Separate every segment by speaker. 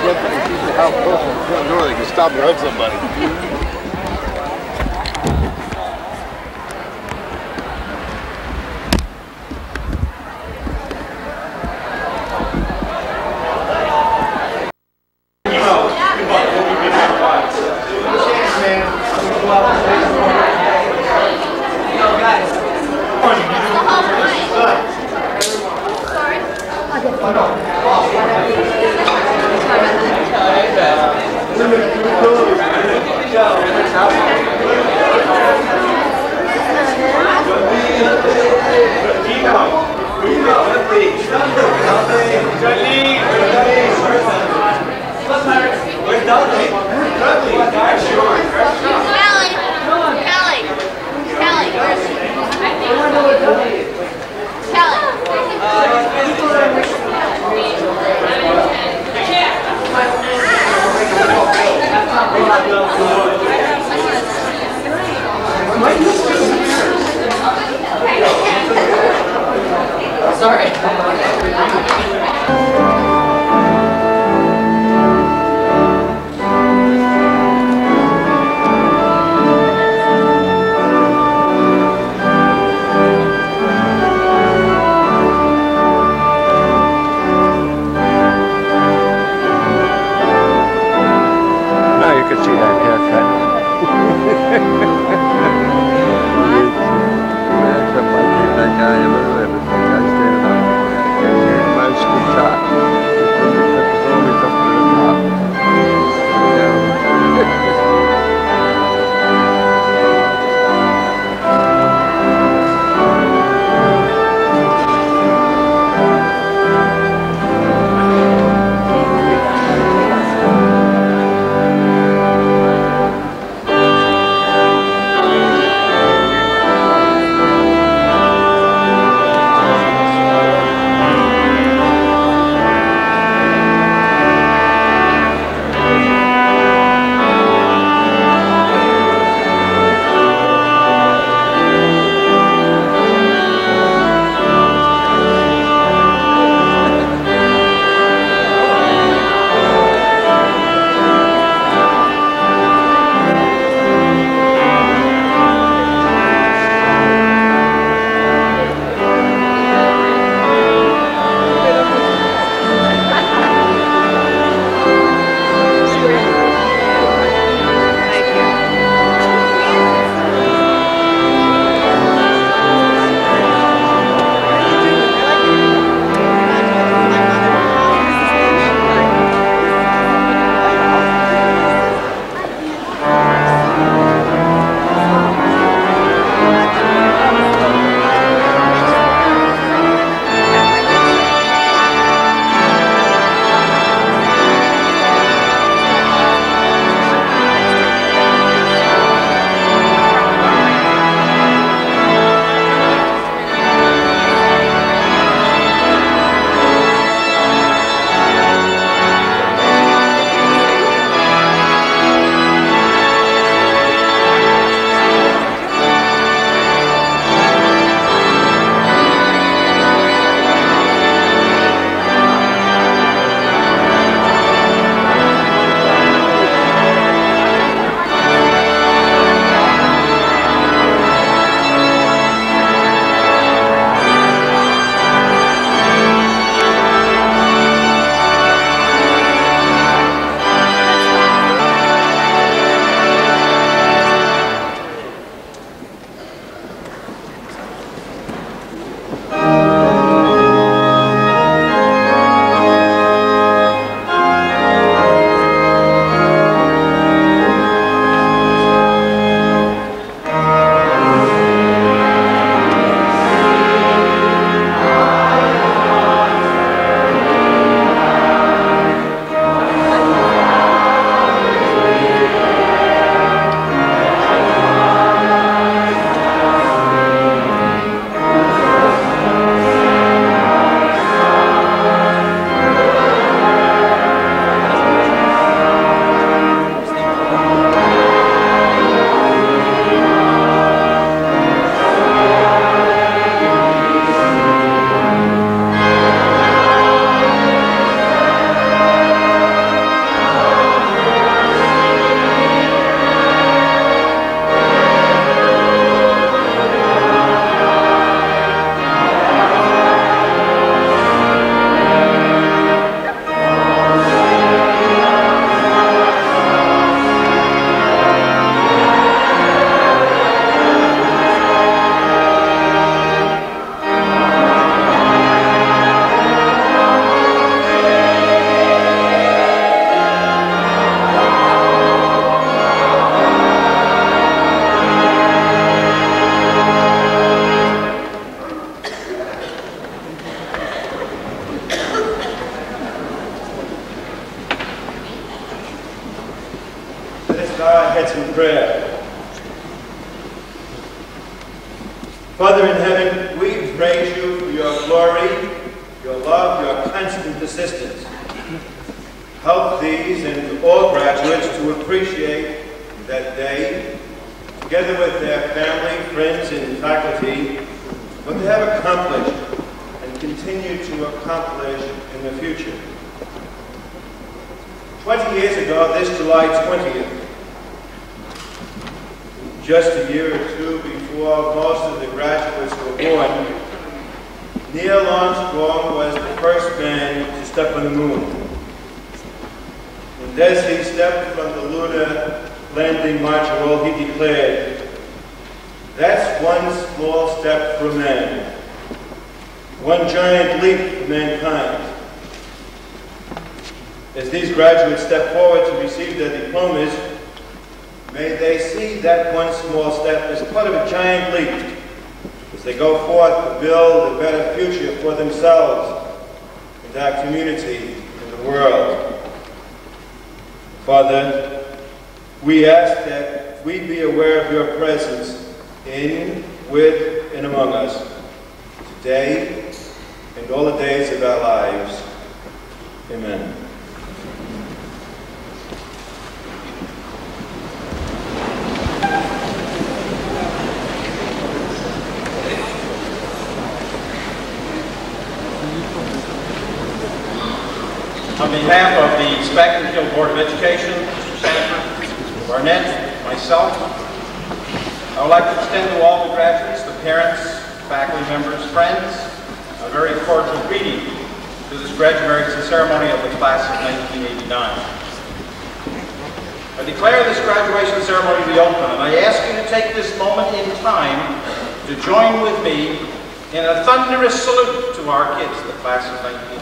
Speaker 1: How close to the front door they can stop and hug somebody.
Speaker 2: Father in heaven, we praise you for your glory, your love, your constant assistance. Help these and all graduates to appreciate that day, together with their family, friends, and faculty, what they have accomplished and continue to accomplish in the future. 20 years ago, this July 20th, just a year or two before most of the graduates were born, Neil Armstrong was the first man to step on the moon. And as he stepped from the lunar landing module, he declared, "That's one small step for man, one giant leap for mankind." As these graduates step forward to receive their diplomas, may they see that one small step as part of a giant leap as they go forth to build a better future for themselves and our community and the world. Father, we ask that we be aware of your presence in, with, and among us today and all the days of our lives. Amen.
Speaker 3: On behalf of the Spackenkill Board of Education, Mr. Senator Barnett, myself, I would like to extend to all the graduates, the parents, faculty members, friends, a very cordial greeting to this graduation ceremony of the class of 1989. I declare this graduation ceremony to be open, and I ask you to take this moment in time to join with me in a thunderous salute to our kids, the class of 1989.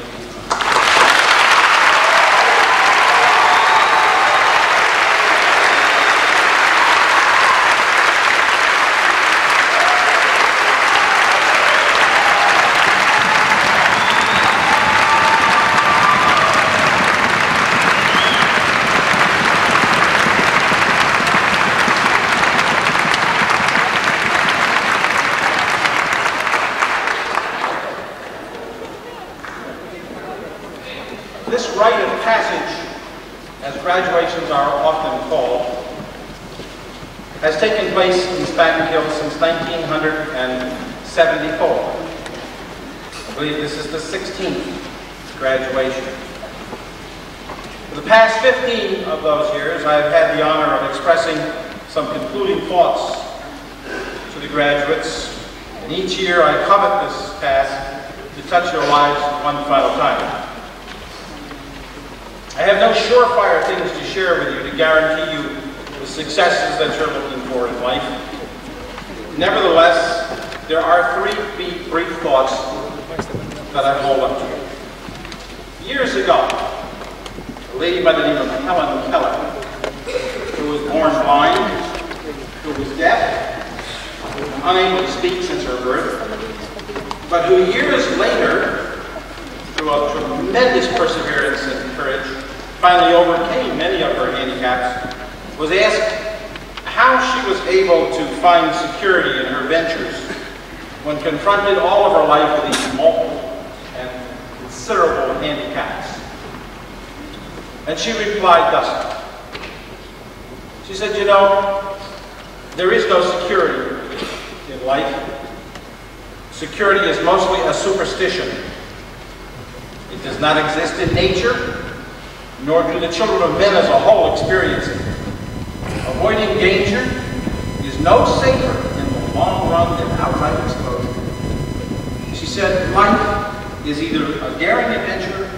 Speaker 3: This rite of passage, as graduations are often called, has taken place in Spackenkill since 1974. I believe this is the 16th graduation. For the past 15 of those years, I have had the honor of expressing some concluding thoughts to the graduates, and each year I covet this task to touch their lives one final time. I have no surefire things to share with you to guarantee you the successes that you're looking for in life. Nevertheless, there are three brief thoughts that I hold up to you. Years ago, a lady by the name of Helen Keller, who was born blind, who was deaf, unable to speak since her birth, but who years later, through a tremendous perseverance and courage, finally overcame many of her handicaps, was asked how she was able to find security in her ventures when confronted all of her life with these multiple and considerable handicaps. And she replied thus. She said, "You know, there is no security in life. Security is mostly a superstition. It does not exist in nature, nor do the children of men as a whole experience it. Avoiding danger is no safer in the long run than outright exposure." She said, "Life is either a daring adventure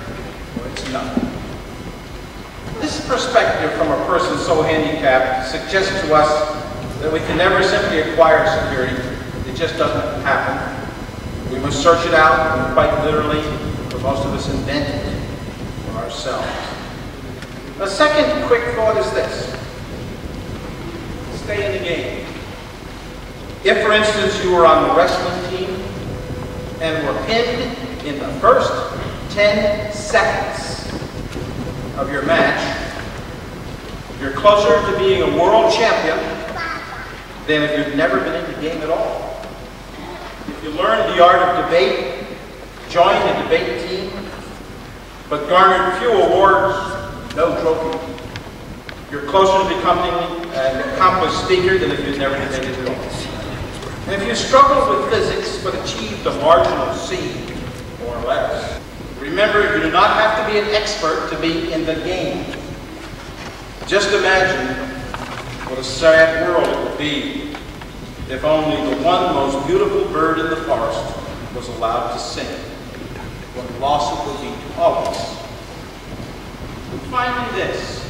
Speaker 3: or it's not." This perspective from a person so handicapped suggests to us that we can never simply acquire security. It just doesn't happen. We must search it out, and quite literally, for most of us, invent it for ourselves. A second quick thought is this: stay in the game. If, for instance, you were on the wrestling team and were pinned in the first 10 seconds of your match, you're closer to being a world champion than if you've never been in the game at all. You learned the art of debate, joined a debate team, but garnered few awards, no trophy. You're closer to becoming an accomplished speaker than if you'd never debated at all. And if you struggled with physics but achieved a marginal C or less, remember you do not have to be an expert to be in the game. Just imagine what a sad world it would be if only the one most beautiful bird in the forest was allowed to sing. What loss it would be to all of us. And finally this.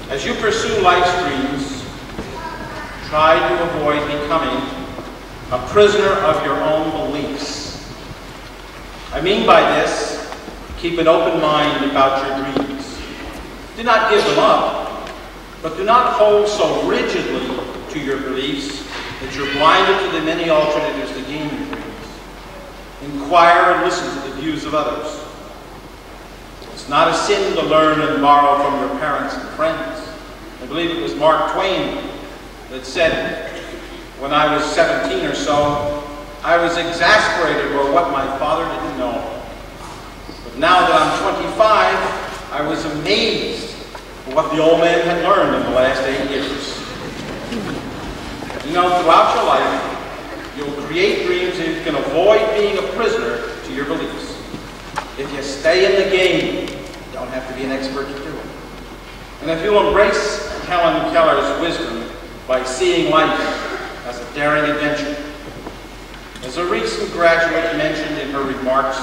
Speaker 3: As you pursue life's dreams, try to avoid becoming a prisoner of your own beliefs. I mean by this, keep an open mind about your dreams. Do not give them up, but do not hold so rigidly to your beliefs that you're blinded to the many alternatives to gain your dreams. Inquire and listen to the views of others. It's not a sin to learn and borrow from your parents and friends. I believe it was Mark Twain that said, when I was 17 or so, I was exasperated over what my father didn't know. But now that I'm 25, I was amazed at what the old man had learned in the last 8 years. You know, throughout your life, you'll create dreams and you can avoid being a prisoner to your beliefs. If you stay in the game, you don't have to be an expert to do it. And if you'll embrace Helen Keller's wisdom by seeing life as a daring adventure. As a recent graduate mentioned in her remarks,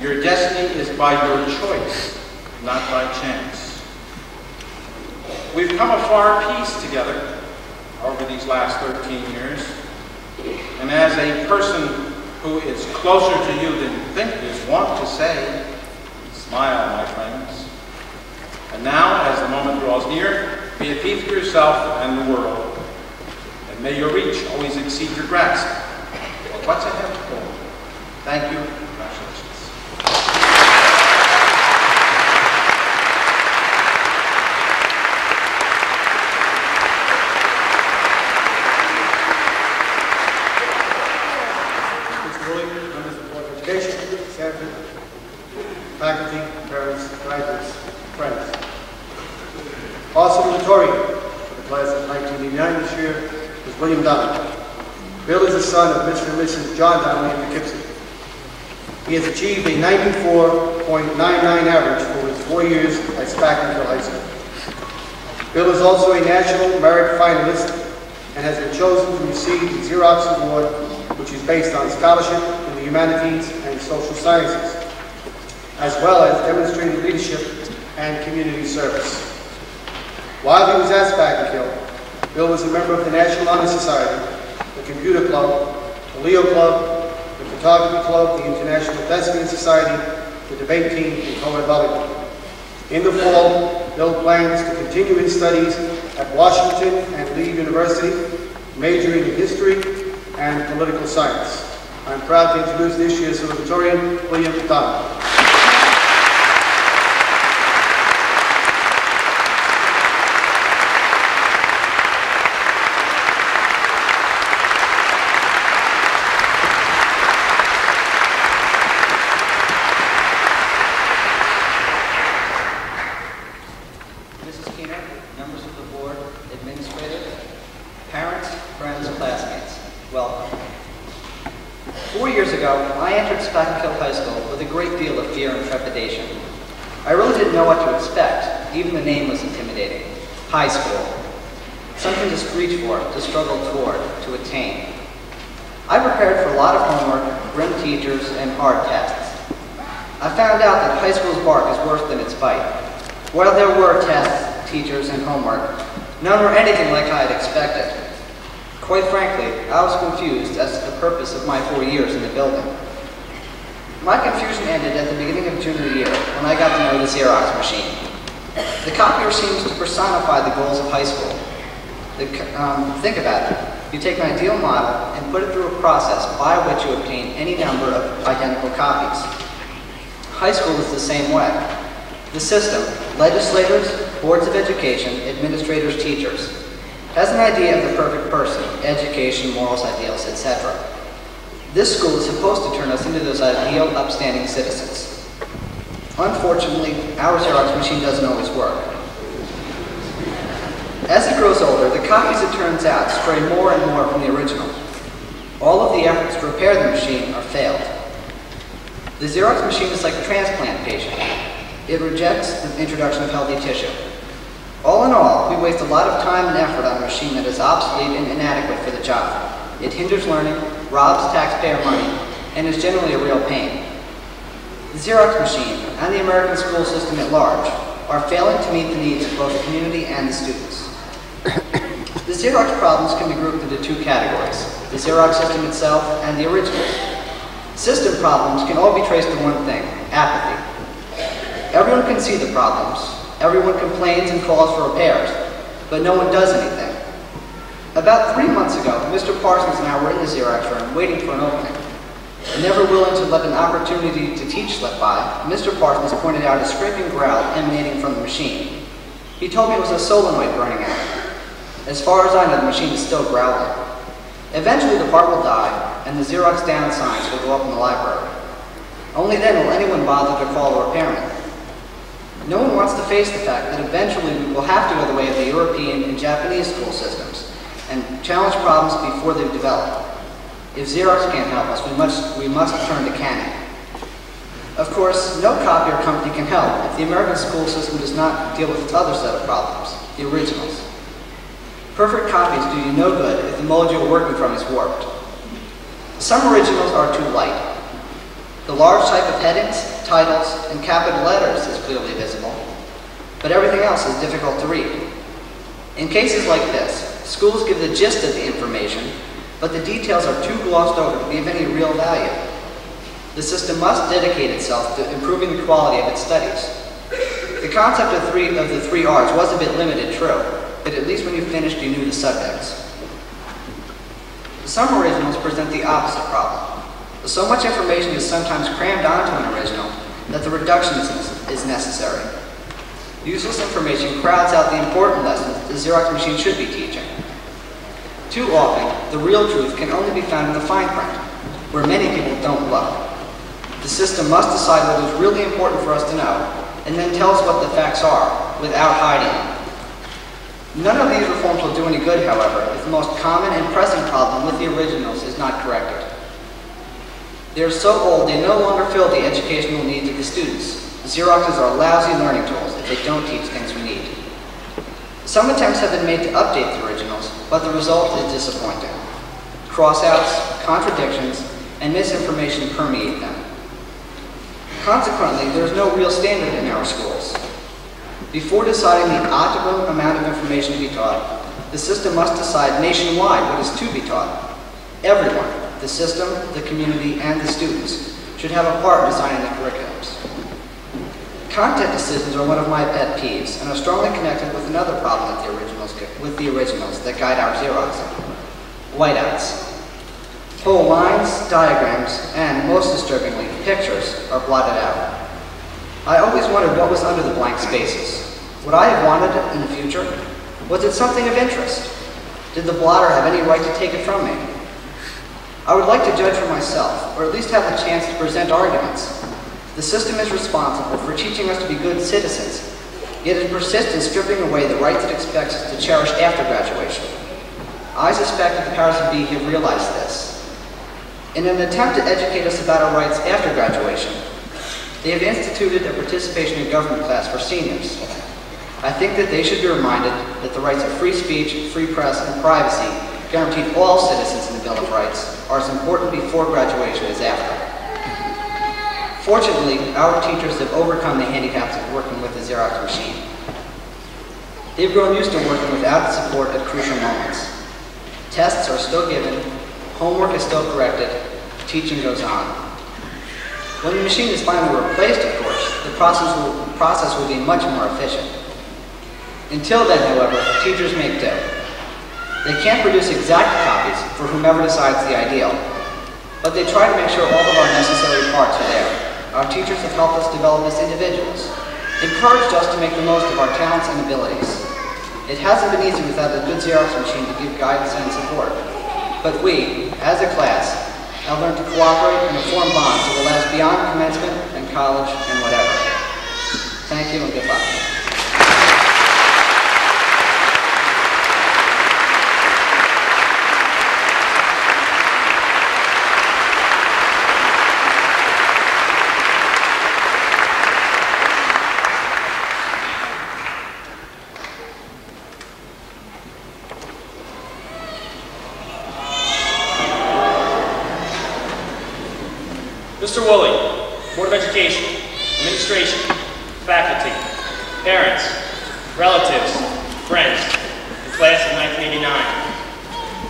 Speaker 3: your destiny is by your choice, not by chance. We've come a far piece together over these last 13 years, and as a person who is closer to you than you think is wont to say, smile, my friends. And now, as the moment draws near, be a thief to yourself and the world. And may your reach always exceed your grasp. But what's ahead of you? Thank you. Congratulations.
Speaker 4: Mr. Williams, members of the Board of Education, Sanford, faculty, parents, graduates, friends. Also valedictorian for the class of 1989 this year was William Donnelly. Bill is the son of Mr. and Mrs. John Donnelly of Poughkeepsie. He has achieved a 94.99 average for his 4 years at Spackenkill High School. Bill is also a National Merit Finalist and has been chosen to receive the Xerox Award, which is based on scholarship in the humanities and social sciences, as well as demonstrated leadership and community service. While he was at Spackenkill, Bill was a member of the National Honor Society, the Computer Club, the Leo Club, the Photography Club, the International Thespian Society, the debate team, and co-ed volleyball. In the fall, Bill plans to continue his studies at Washington and Lee University, majoring in history and political science. I'm proud to introduce this year's salutatorian, William Donnelly.
Speaker 5: Members of the board, administrators, parents, friends, classmates, welcome. 4 years ago, I entered Spackenkill High School with a great deal of fear and trepidation. I really didn't know what to expect. Even the name was intimidating. High school. Something to reach for, to struggle toward, to attain. I prepared for a lot of homework, grim teachers, and hard tests. I found out that high school's bark is worse than its bite. While there were tests, teachers, and homework, none were anything like I had expected. Quite frankly, I was confused as to the purpose of my 4 years in the building. My confusion ended at the beginning of junior year when I got to know the Xerox machine. The copier seems to personify the goals of high school. Think about it. You take an ideal model and put it through a process by which you obtain any number of identical copies. High school is the same way. The system, legislators, boards of education, administrators, teachers. has an idea of the perfect person, education, morals, ideals, etc. This school is supposed to turn us into those ideal, upstanding citizens. Unfortunately, our Xerox machine doesn't always work. As it grows older, the copies, it turns out, stray more and more from the original. All of the efforts to repair the machine are failed. The Xerox machine is like a transplant patient. It rejects the introduction of healthy tissue. All in all, we waste a lot of time and effort on a machine that is obsolete and inadequate for the job. It hinders learning, robs taxpayer money, and is generally a real pain. The Xerox machine and the American school system at large are failing to meet the needs of both the community and the students. The Xerox problems can be grouped into two categories: the Xerox system itself and the originals. System problems can all be traced to one thing: apathy. Everyone can see the problems, everyone complains and calls for repairs, but no one does anything. About 3 months ago, Mr. Parsons and I were in the Xerox room waiting for an opening. Never willing to let an opportunity to teach slip by, Mr. Parsons pointed out a scraping growl emanating from the machine. He told me it was a solenoid burning out. As far as I know, the machine is still growling. Eventually the part will die, and the Xerox down signs will go up in the library. Only then will anyone bother to call a repairman. No one wants to face the fact that eventually we will have to go the way of the European and Japanese school systems and challenge problems before they develop. If Xerox can't help us, we must turn to Canon. Of course, no copier company can help if the American school system does not deal with its other set of problems, the originals. Perfect copies do you no good if the mold you are working from is warped. Some originals are too light. The large type of headings, titles, and capital letters is clearly visible, but everything else is difficult to read. In cases like this, schools give the gist of the information, but the details are too glossed over to be of any real value. The system must dedicate itself to improving the quality of its studies. The concept of the three R's was a bit limited, true, but at least when you finished, you knew the subjects. Some originals present the opposite problem. So much information is sometimes crammed onto an original that the reduction is necessary. Useless information crowds out the important lessons the Xerox machine should be teaching. Too often, the real truth can only be found in the fine print, where many people don't look. The system must decide what is really important for us to know, and then tell us what the facts are, without hiding them. None of these reforms will do any good, however, if the most common and pressing problem with the originals is not corrected. They are so old they no longer fill the educational needs of the students. Xeroxes are lousy learning tools if they don't teach things we need. Some attempts have been made to update the originals, but the result is disappointing. Crossouts, contradictions, and misinformation permeate them. Consequently, there is no real standard in our schools. Before deciding the optimum amount of information to be taught, the system must decide nationwide what is to be taught. Everyone, the system, the community, and the students, should have a part in designing the curriculums. Content decisions are one of my pet peeves, and are strongly connected with another problem with the originals that guide our Xeroxing: whiteouts. Whole lines, diagrams, and, most disturbingly, pictures are blotted out. I always wondered what was under the blank spaces. Would I have wanted it in the future? Was it something of interest? Did the blotter have any right to take it from me? I would like to judge for myself, or at least have the chance to present arguments. The system is responsible for teaching us to be good citizens, yet it persists in stripping away the rights it expects us to cherish after graduation. I suspect that the powers that be have realized this. In an attempt to educate us about our rights after graduation, they have instituted a participation in government class for seniors. I think that they should be reminded that the rights of free speech, free press, and privacy guaranteed all citizens in the Bill of Rights are as important before graduation as after. Fortunately, our teachers have overcome the handicaps of working with the Xerox machine. They've grown used to working without the support at crucial moments. Tests are still given, homework is still corrected, teaching goes on. When the machine is finally replaced, of course, the process will be much more efficient. Until then, however, teachers make do. They can't produce exact copies for whomever decides the ideal, but they try to make sure all of our necessary parts are there. Our teachers have helped us develop as individuals, encouraged us to make the most of our talents and abilities. It hasn't been easy without a good Xerox machine to give guidance and support. But we, as a class, have learned to cooperate and to form bonds that will last beyond commencement and college and whatever. Thank you and good luck.
Speaker 6: Mr. Woolley, Board of Education, Administration, Faculty, Parents, Relatives, Friends, and Class of 1989.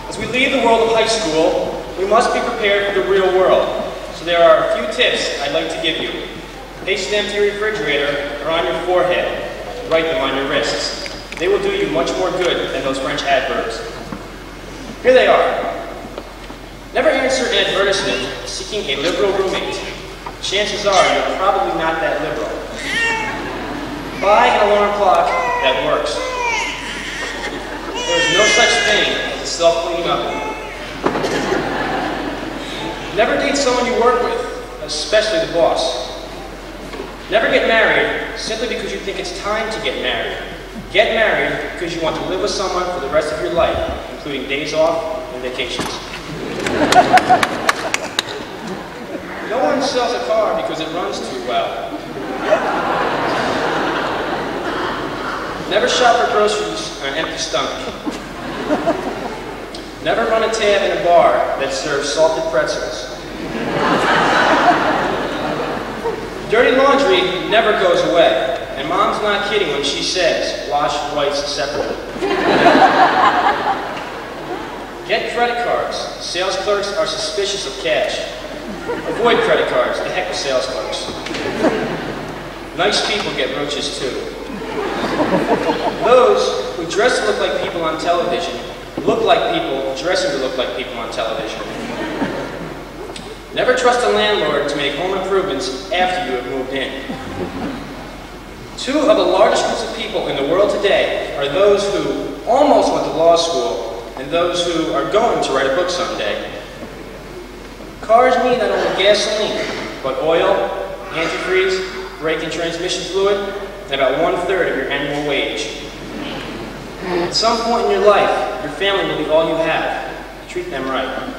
Speaker 6: As we leave the world of high school, we must be prepared for the real world. So there are a few tips I'd like to give you. Paste them to your refrigerator or on your forehead. Write them on your wrists. They will do you much more good than those French adverbs. Here they are. Never answer an advertisement seeking a liberal roommate. Chances are you're probably not that liberal. Buy an alarm clock that works. There is no such thing as a self-cleaning oven. Never date someone you work with, especially the boss. Never get married simply because you think it's time to get married. Get married because you want to live with someone for the rest of your life, including days off and vacations. No one sells a car because it runs too well. Never shop for groceries on an empty stomach. Never run a tab in a bar that serves salted pretzels. Dirty laundry never goes away, and Mom's not kidding when she says, wash whites separately. Get credit cards. Sales clerks are suspicious of cash. Avoid credit cards. The heck with sales clerks. Nice people get roaches too. Those who dress to look like people on television look like people dressing to look like people on television. Never trust a landlord to make home improvements after you have moved in. Two of the largest groups of people in the world today are those who almost went to law school and those who are going to write a book someday. Cars need not only gasoline, but oil, antifreeze, brake and transmission fluid, and about 1/3 of your annual wage. At some point in your life, your family will be all you have. Treat them right.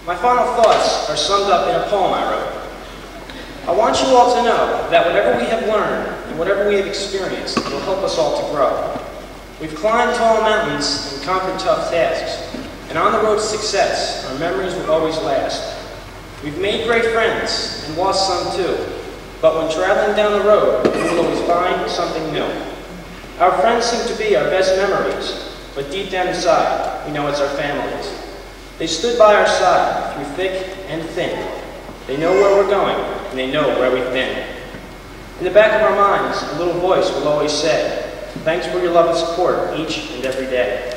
Speaker 6: My final thoughts are summed up in a poem I wrote. I want you all to know that whatever we have learned and whatever we have experienced will help us all to grow. We've climbed tall mountains and conquered tough tasks, and on the road to success, our memories will always last. We've made great friends and lost some too, but when traveling down the road, we will always find something new. Our friends seem to be our best memories, but deep down inside, we know it's our families. They stood by our side through thick and thin. They know where we're going, and they know where we've been. In the back of our minds, a little voice will always say, thanks for your love and support each and every day.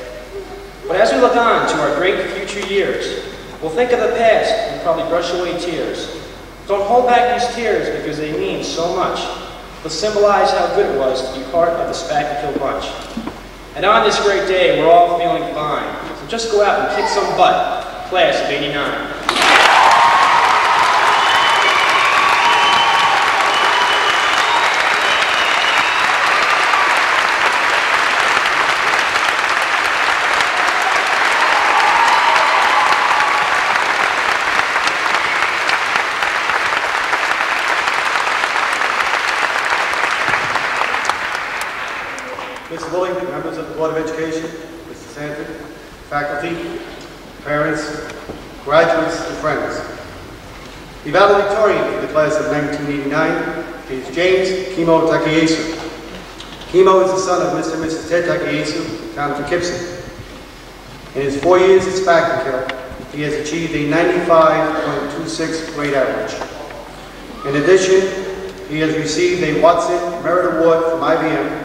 Speaker 6: But as we look on to our great future years, we'll think of the past and probably brush away tears. Don't hold back these tears because they mean so much. They'll symbolize how good it was to be part of the Spackenkill bunch. And on this great day, we're all feeling fine. So just go out and kick some butt, class of '89.
Speaker 4: Mr. Woolley, members of the Board of Education, Mr. Sanford, faculty, parents, graduates, and friends. The valedictorian for the class of 1989 is James Kimo Takiesu. Kimo is the son of Mr. and Mrs. Ted Takiesu, town of Poughkeepsie. In his 4 years at Spackenkill, he has achieved a 95.26 grade average. In addition, he has received a Watson Merit Award from IBM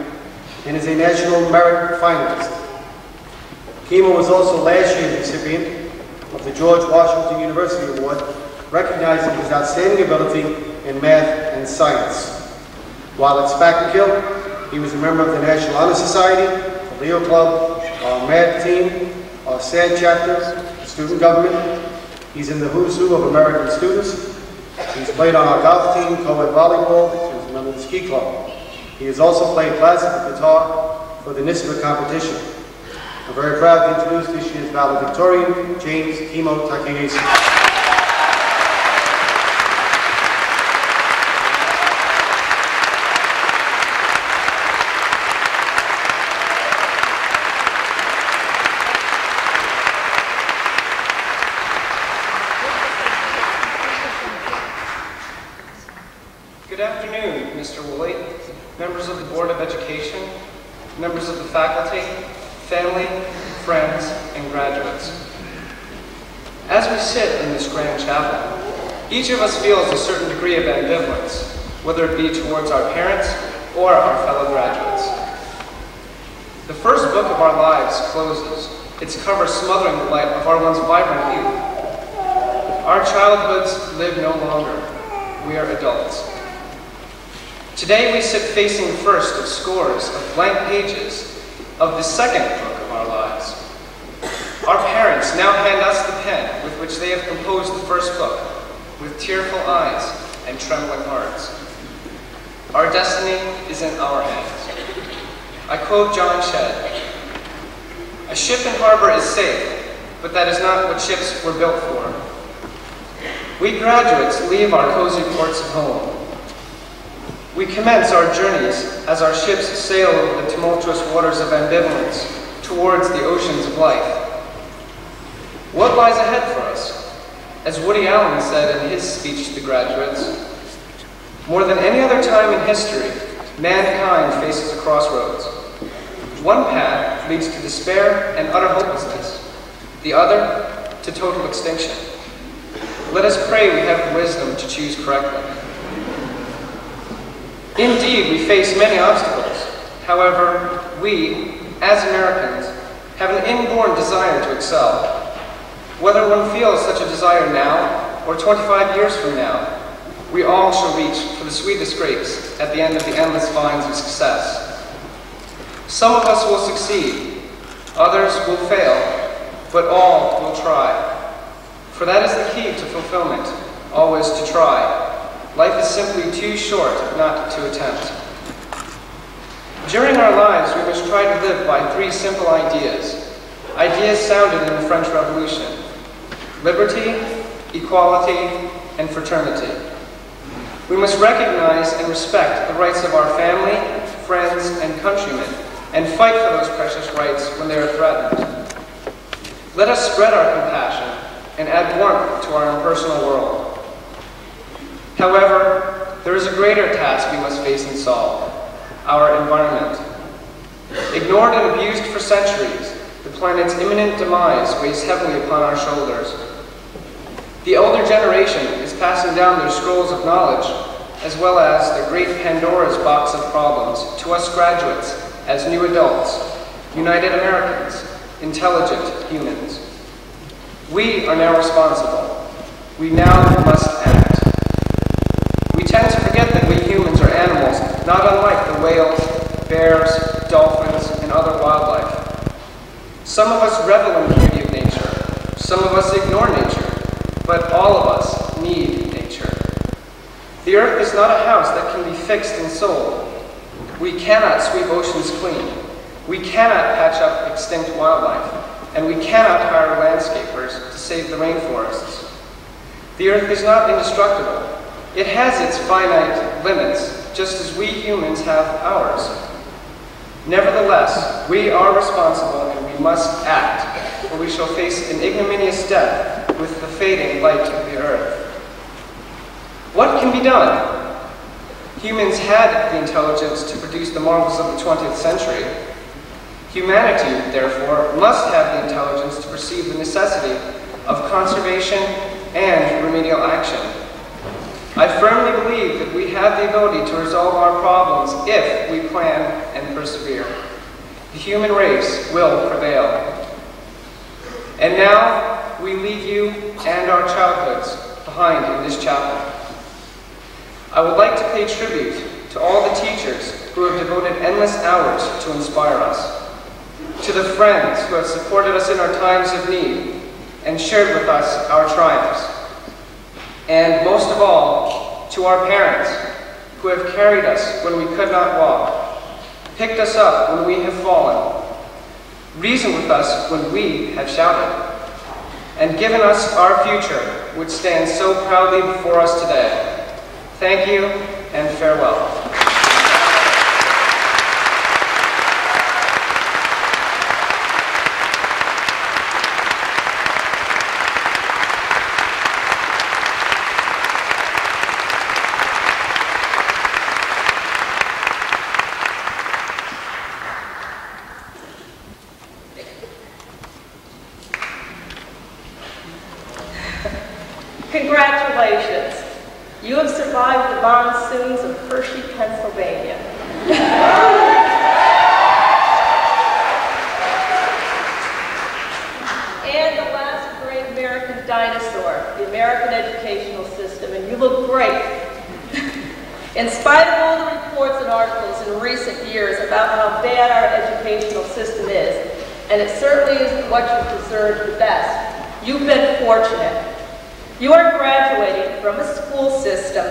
Speaker 4: and is a National Merit Finalist. Kimo was also last year's recipient of the George Washington University Award, recognizing his outstanding ability in math and science. While at Spackenkill, he was a member of the National Honor Society Leo Club, our MAD team, our SAD chapter, student government. He's in the who's who of American students. He's played on our golf team, co-ed volleyball, and he's a member of the ski club. He has also played classical guitar for the NISBA competition. I'm very proud to introduce this year's valedictorian, James Kimo Takehesi.
Speaker 6: Good afternoon, Mr. Woolley, members of the Board of Education, members of the faculty, family, friends, and graduates. As we sit in this grand chapel, each of us feels a certain degree of ambivalence, whether it be towards our parents or our fellow graduates. The first book of our lives closes, its cover smothering the light of our once vibrant youth. Our childhoods live no longer. We are adults. Today we sit facing the first of scores of blank pages of the second book of our lives. Our parents now hand us the pen with which they have composed the first book, with tearful eyes and trembling hearts. Our destiny is in our hands. I quote John Shedd, "A ship in harbor is safe, but that is not what ships were built for. We graduates leave our cozy ports of home. We commence our journeys as our ships sail over the tumultuous waters of ambivalence towards the oceans of life. What lies ahead for us? As Woody Allen said in his speech to the graduates, more than any other time in history, mankind faces a crossroads. One path leads to despair and utter hopelessness, the other to total extinction. Let us pray we have the wisdom to choose correctly. Indeed, we face many obstacles. However, we, as Americans, have an inborn desire to excel. Whether one feels such a desire now or 25 years from now, we all shall reach for the sweetest grapes at the end of the endless vines of success. Some of us will succeed, others will fail, but all will try. For that is the key to fulfillment, always to try. Life is simply too short not to attempt. During our lives, we must try to live by three simple ideas. Ideas sounded in the French Revolution: liberty, equality, and fraternity. We must recognize and respect the rights of our family, friends, and countrymen, and fight for those precious rights when they are threatened. Let us spread our compassion and add warmth to our impersonal world. However, there is a greater task we must face and solve: our environment. Ignored and abused for centuries, the planet's imminent demise weighs heavily upon our shoulders. The elder generation is passing down their scrolls of knowledge, as well as their great Pandora's box of problems, to us graduates as new adults, united Americans, intelligent humans. We are now responsible. We now must act. We tend to forget that we humans are animals not unlike the whales, bears, dolphins, and other wildlife. Some of us revel in the beauty of nature. Some of us ignore nature. But all of us need nature. The earth is not a house that can be fixed and sold. We cannot sweep oceans clean. We cannot patch up extinct wildlife. And we cannot hire landscapers to save the rainforests. The earth is not indestructible. It has its finite limits, just as we humans have ours. Nevertheless, we are responsible and we must act, or we shall face an ignominious death with the fading light of the earth. What can be done? Humans had the intelligence to produce the marvels of the 20th century. Humanity, therefore, must have the intelligence to perceive the necessity of conservation and remedial action. I firmly believe that we have the ability to resolve our problems if we plan and persevere. The human race will prevail. And now, we leave you and our childhoods behind in this chapel. I would like to pay tribute to all the teachers who have devoted endless hours to inspire us.
Speaker 7: to the friends who have supported us in our times of need and shared with us our triumphs, and most of all, to our parents who have carried us when we could not walk, picked us up when we have fallen, reasoned with us when we have shouted, and given us our future, which stands so proudly before us today. Thank you and farewell.
Speaker 8: Congratulations. You have survived the monsoons of Hershey, Pennsylvania. And the last great American dinosaur, the American educational system, and you look great. In spite of all the reports and articles in recent years about how bad our educational system is, and it certainly isn't what you deserve the best, you've been fortunate. You are graduating from a school system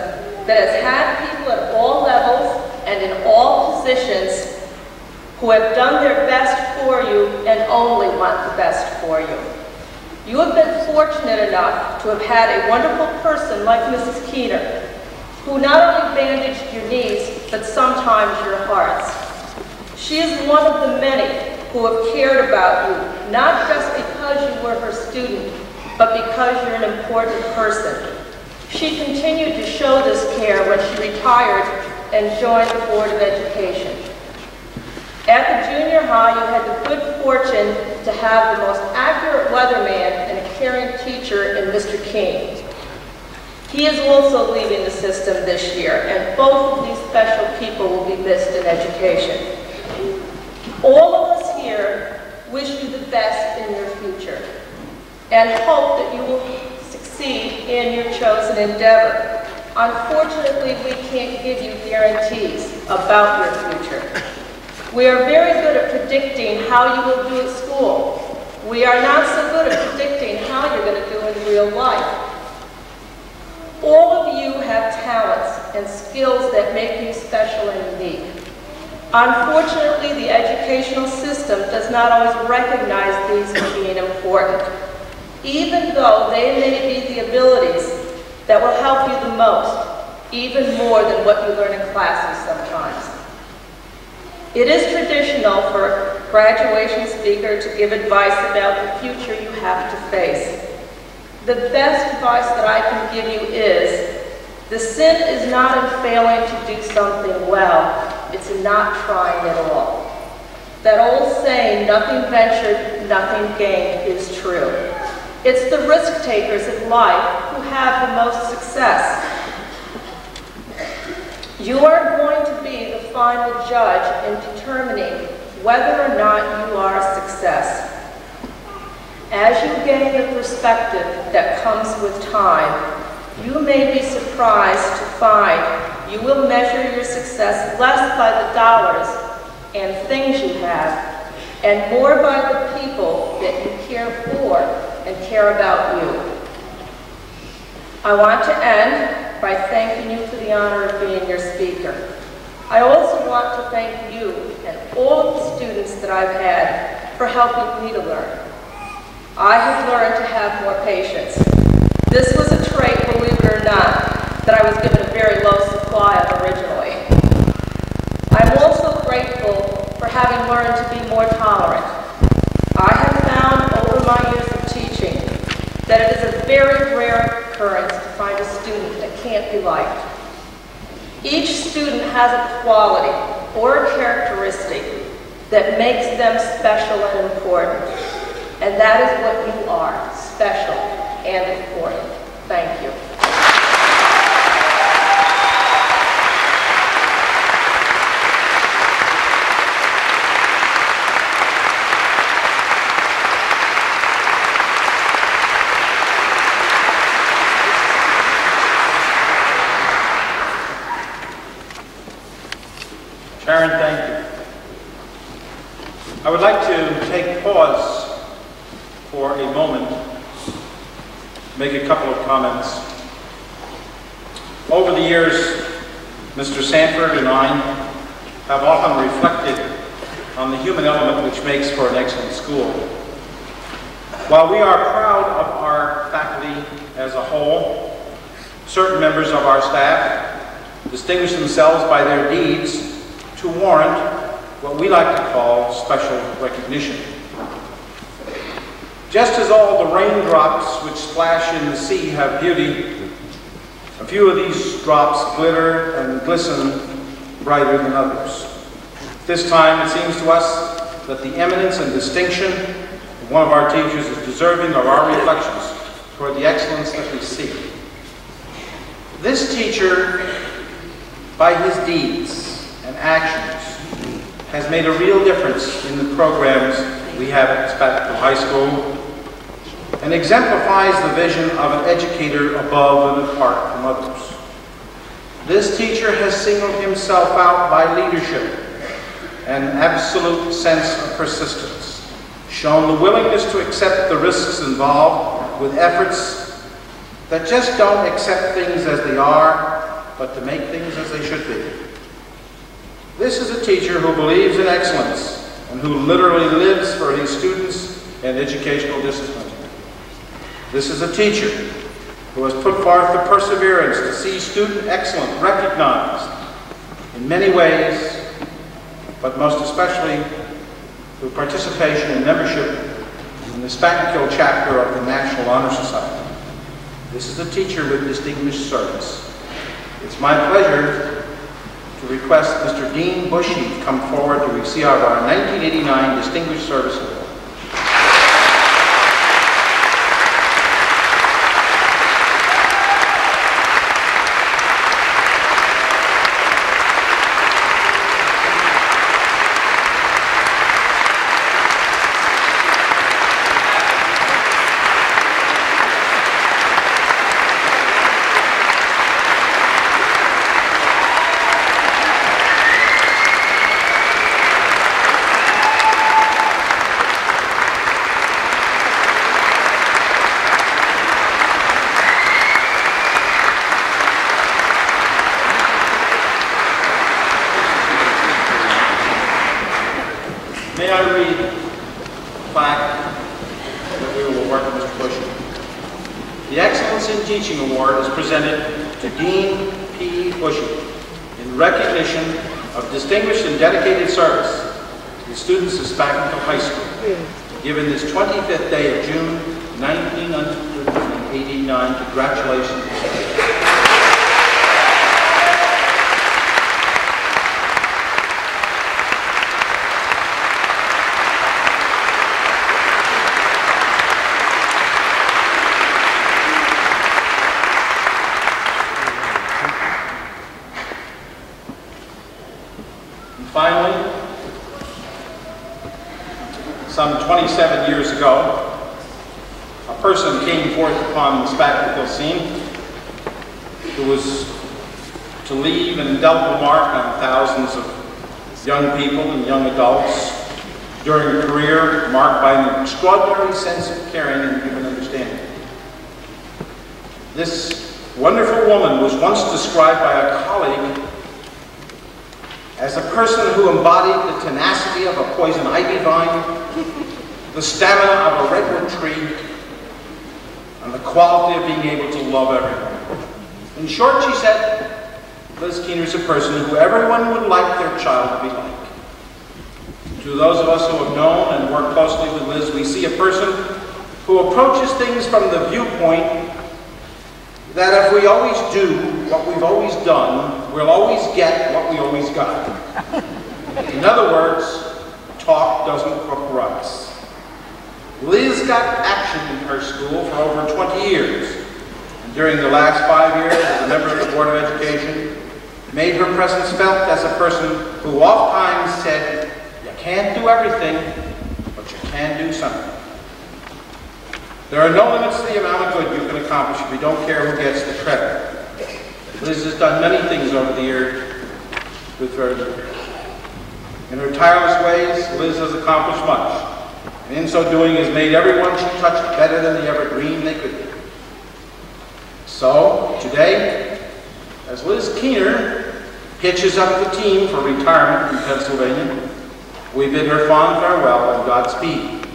Speaker 8: that has had people at all levels and in all positions who have done their best for you and only want the best for you. You have been fortunate enough to have had a wonderful person like Mrs. Keener, who not only bandaged your knees, but sometimes your hearts. She is one of the many who have cared about you, not just because you were her student, but because you're an important person. She continued to show this care when she retired and joined the Board of Education. At the junior high, you had the good fortune to have the most accurate weatherman and a caring teacher in Mr. King. He is also leaving the system this year, and both of these special people will be missed in education. All of us here wish you the best in your future, and hope that you will succeed in your chosen endeavor. Unfortunately, we can't give you guarantees about your future. We are very good at predicting how you will do at school. We are not so good at predicting how you're going to do in real life. All of you have talents and skills that make you special and unique. Unfortunately, the educational system does not always recognize these as being important, even though they may be the abilities that will help you the most, even more than what you learn in classes sometimes. It is traditional for a graduation speaker to give advice about the future you have to face. The best advice that I can give you is, the sin is not in failing to do something well, it's in not trying at all. That old saying, nothing ventured, nothing gained, is true. It's the risk takers in life who have the most success. You are going to be the final judge in determining whether or not you are a success. As you gain the perspective that comes with time, you may be surprised to find you will measure your success less by the dollars and things you have, and more by the people that you care for and care about you. I want to end by thanking you for the honor of being your speaker. I also want to thank you and all of the students that I've had for helping me to learn. I have learned to have more patience. This was a trait, believe it or not, that I was given a very low supply of originally. I'm also grateful for having learned to be more tolerant. I have found over my years of teaching that it is a very rare occurrence to find a student that can't be liked. Each student has a quality or a characteristic that makes them special and important. And that is what you are, special and important. Thank you.
Speaker 3: Sharon, thank you. I would like to for a moment make a couple of comments. Over the years, Mr. Sanford and I have often reflected on the human element which makes for an excellent school. While we are proud of our faculty as a whole, certain members of our staff distinguish themselves by their deeds to warrant what we like to call special recognition. Just as all the raindrops which splash in the sea have beauty, a few of these drops glitter and glisten brighter than others. This time it seems to us that the eminence and distinction of one of our teachers is deserving of our reflections toward the excellence that we seek. This teacher, by his deeds and actions, has made a real difference in the programs we have at Spackenkill High School and exemplifies the vision of an educator above and apart from others. This teacher has singled himself out by leadership and absolute sense of persistence, shown the willingness to accept the risks involved with efforts that just don't accept things as they are, but to make things as they should be. This is a teacher who believes in excellence and who literally lives for his students and educational discipline. This is a teacher who has put forth the perseverance to see student excellence recognized in many ways, but most especially through participation and membership in the Spackenkill chapter of the National Honor Society. This is a teacher with distinguished service. It's my pleasure to request Mr. Dean Bushy come forward to receive our 1989 Distinguished Service Award. May I read the plaque that we will award to Mr. Bushy? The Excellence in Teaching Award is presented to Dean P. Bushy in recognition of distinguished and dedicated service to the students of Spackenkill High School, given this 25th day of June, 1989. Congratulations. Finally, some 27 years ago, a person came forth upon the Spackenkill scene who was to leave an indelible mark on thousands of young people and young adults during a career marked by an extraordinary sense of caring and human understanding. This wonderful woman was once described by a colleague as a person who embodied the tenacity of a poison ivy vine, the stamina of a redwood tree, and the quality of being able to love everyone. In short, she said, Liz Keener is a person who everyone would like their child to be like. To those of us who have known and worked closely with Liz, we see a person who approaches things from the viewpoint that if we always do what we've always done, we'll always get what we always got. In other words, talk doesn't cook rice. Liz got action in her school for over 20 years, and during the last 5 years as a member of the Board of Education, made her presence felt as a person who oftentimes said, you can't do everything, but you can do something. There are no limits to the amount of good you can accomplish if you don't care who gets the credit. Liz has done many things over the years with her. In her tireless ways, Liz has accomplished much. and in so doing has made everyone she touched better than they ever dreamed they could be. So, today, as Liz Keener hitches up the team for retirement in Pennsylvania, we bid her fond farewell and Godspeed.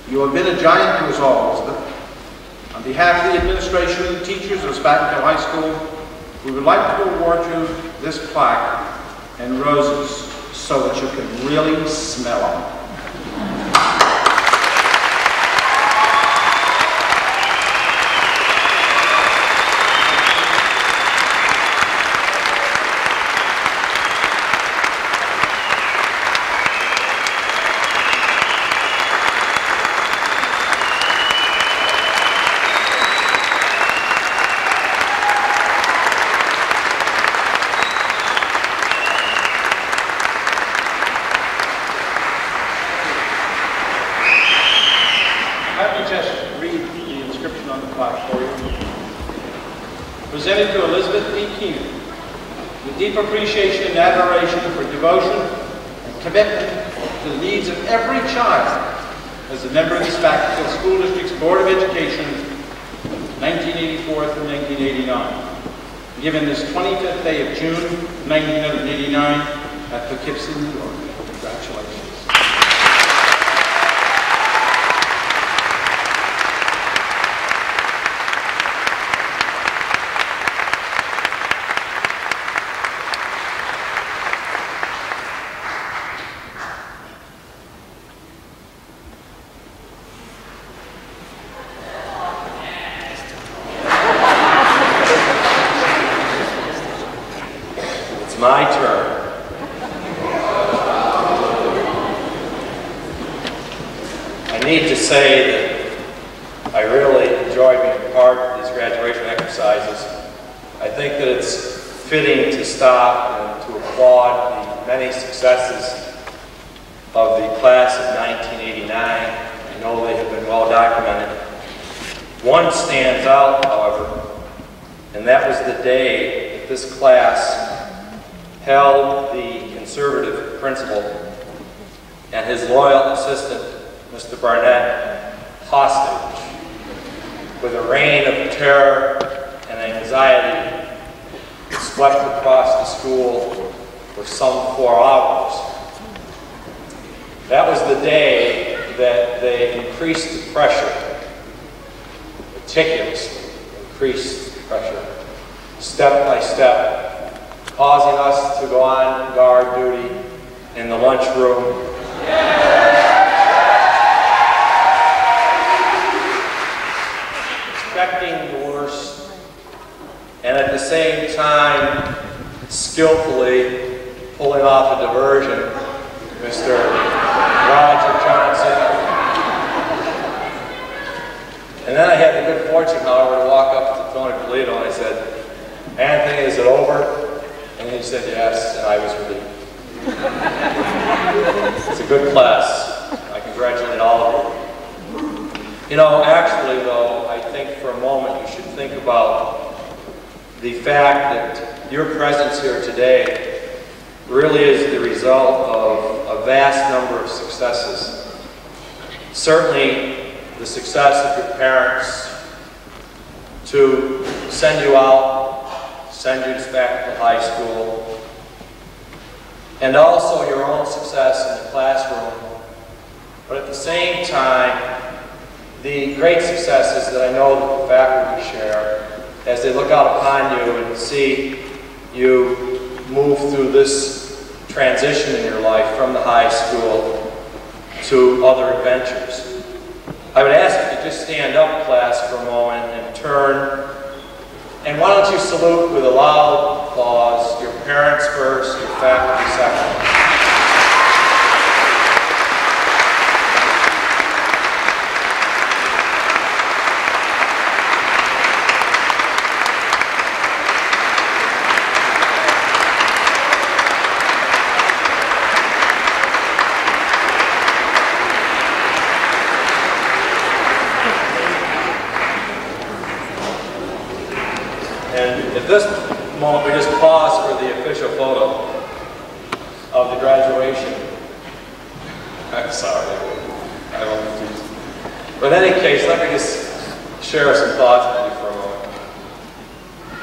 Speaker 3: You have been a giant to us all, Elizabeth. On behalf of the administration and the teachers of Spackenkill High School, we would like to award you this plaque and roses so that you can really smell them. Presented to Elizabeth B. Keener, with deep appreciation and admiration for devotion and commitment to the needs of every child as a member of the Spackenkill School District's Board of Education, 1984 through 1989. Given this 25th day of June, 1989, at Poughkeepsie, New York. Congratulations.
Speaker 9: My turn. I need to say that I really enjoy being part of these graduation exercises. I think that it's fitting to stop and to applaud the many successes of the class of 1989. I know they have been well documented. One stands out, however, and that was the day that this class held the conservative principal and his loyal assistant, Mr. Barnett, hostage with a reign of terror and anxiety swept across the school for some 4 hours. That was the day that they increased the pressure, meticulously increased the pressure, step by step, causing us to go on guard duty in the lunchroom. Expecting the worst, and at the same time, skillfully pulling off a diversion, Mr. Roger Johnson. And then I had the good fortune, however, to walk up to Tony Polito and I said, "Anthony, is it over?" And he said yes, and I was relieved. It's a good class. I congratulate all of you. You know, actually though, I think for a moment you should think about the fact that your presence here today really is the result of a vast number of successes. Certainly the success of your parents to send you out, send you back to high school, and also your own success in the classroom, but at the same time, the great successes that I know that the faculty share as they look out upon you and see you move through this transition in your life from the high school to other adventures. I would ask you to just stand up, class, for a moment and turn. And why don't you salute with a loud applause your parents first, your faculty second. And at this moment, we just pause for the official photo of the graduation. I'm sorry. I won't tease. But in any case, let me just share some thoughts with you for a moment.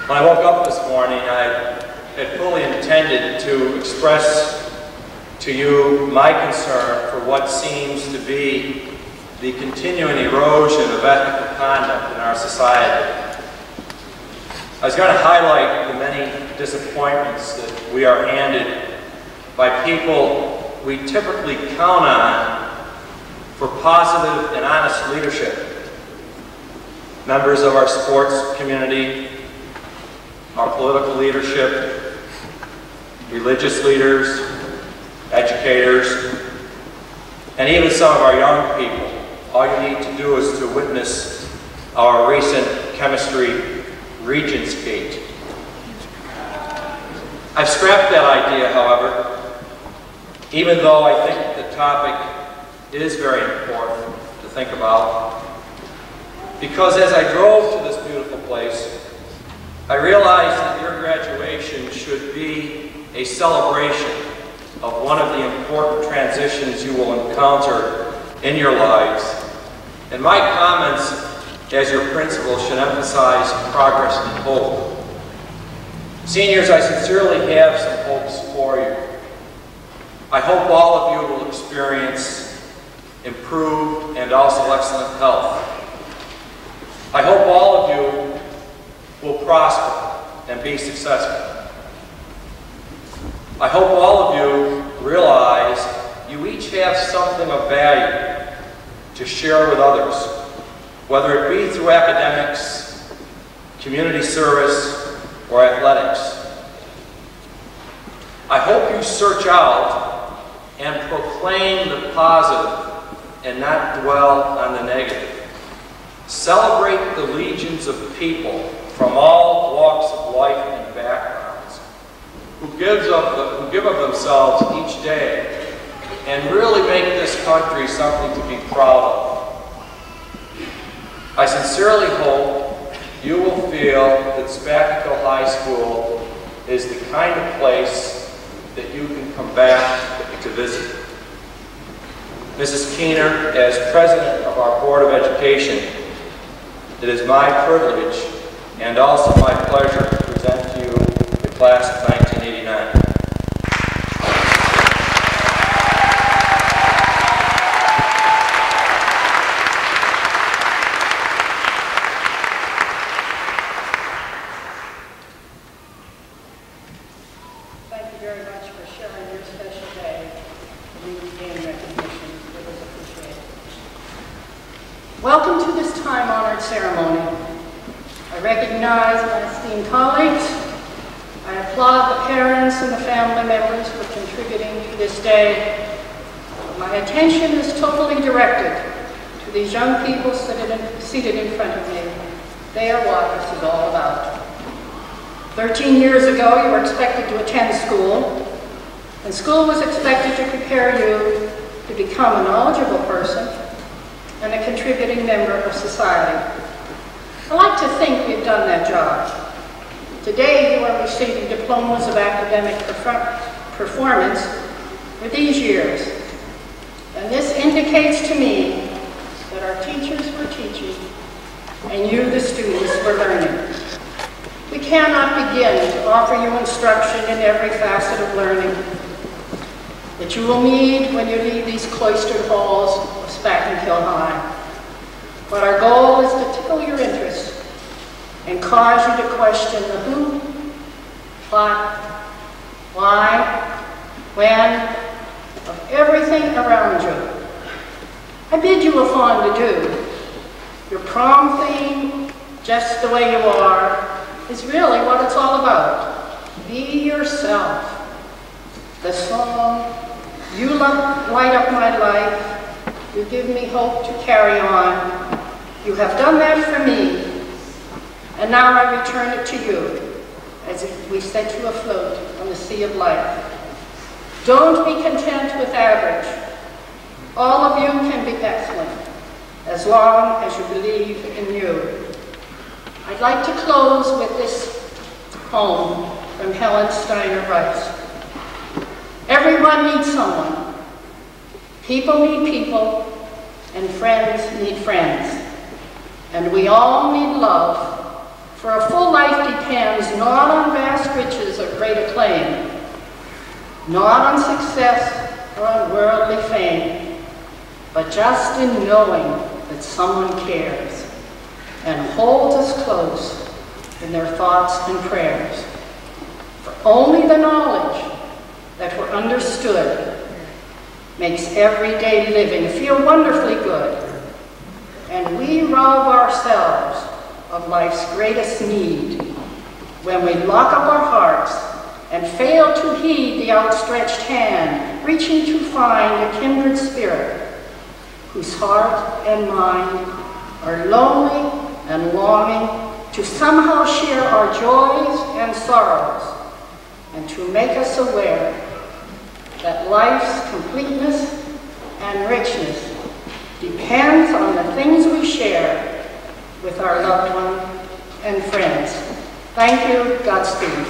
Speaker 9: When I woke up this morning, I had fully intended to express to you my concern for what seems to be the continuing erosion of ethical conduct in our society. I was going to highlight the many disappointments that we are handed by people we typically count on for positive and honest leadership. Members of our sports community, our political leadership, religious leaders, educators, and even some of our young people. All you need to do is to witness our recent chemistry Regents Gate. I've scrapped that idea, however, even though I think the topic is very important to think about, because as I drove to this beautiful place, I realized that your graduation should be a celebration of one of the important transitions you will encounter in your lives. And my comments as your principal should emphasize progress and hope. Seniors, I sincerely have some hopes for you. I hope all of you will experience improved and also excellent health. I hope all of you will prosper and be successful. I hope all of you realize you each have something of value to share with others, whether it be through academics, community service, or athletics. I hope you search out and proclaim the positive and not dwell on the negative. Celebrate the legions of people from all walks of life and backgrounds who give of themselves each day and really make this country something to be proud of. I sincerely hope you will feel that Spackenkill High School is the kind of place that you can come back to visit. Mrs. Keener, as President of our Board of Education, it is my privilege and also my pleasure to present to you the class of 1989.
Speaker 10: Thank you very much for sharing your special day and me gain recognition. It was appreciated. Welcome to this time-honored ceremony. I recognize my esteemed colleagues. I applaud the parents and the family members for contributing to this day. My attention is totally directed to these young people seated in front of me. They are what this is all about. 13 years ago, you were expected to attend school, and school was expected to prepare you to become a knowledgeable person and a contributing member of society. I like to think we've done that job. Today, you are receiving diplomas of academic performance for these years, and this indicates to me that our teachers were teaching and you, the students, were learning. We cannot begin to offer you instruction in every facet of learning that you will need when you leave these cloistered halls of Spackenkill High. But our goal is to tickle your interest and cause you to question the who, what, why, when, of everything around you. I bid you a fond adieu. Your prom theme, Just the Way You Are, is really what it's all about. Be yourself. The song, You Light Up My Life, You Give Me Hope to Carry On. You have done that for me, and now I return it to you as if we set you afloat on the sea of life. Don't be content with average. All of you can be excellent, as long as you believe in you. I'd like to close with this poem from Helen Steiner Rice. Everyone needs someone. People need people, and friends need friends. And we all need love, for a full life depends not on vast riches or great acclaim, not on success or on worldly fame, but just in knowing that someone cares and holds us close in their thoughts and prayers. For only the knowledge that we're understood makes everyday living feel wonderfully good, and we rob ourselves of life's greatest need when we lock up our hearts and fail to heed the outstretched hand, reaching to find a kindred spirit whose heart and mind are lonely and longing to somehow share our joys and sorrows, and to make us aware that life's completeness and richness depends on the things we share with our loved ones and friends. Thank you. Godspeed.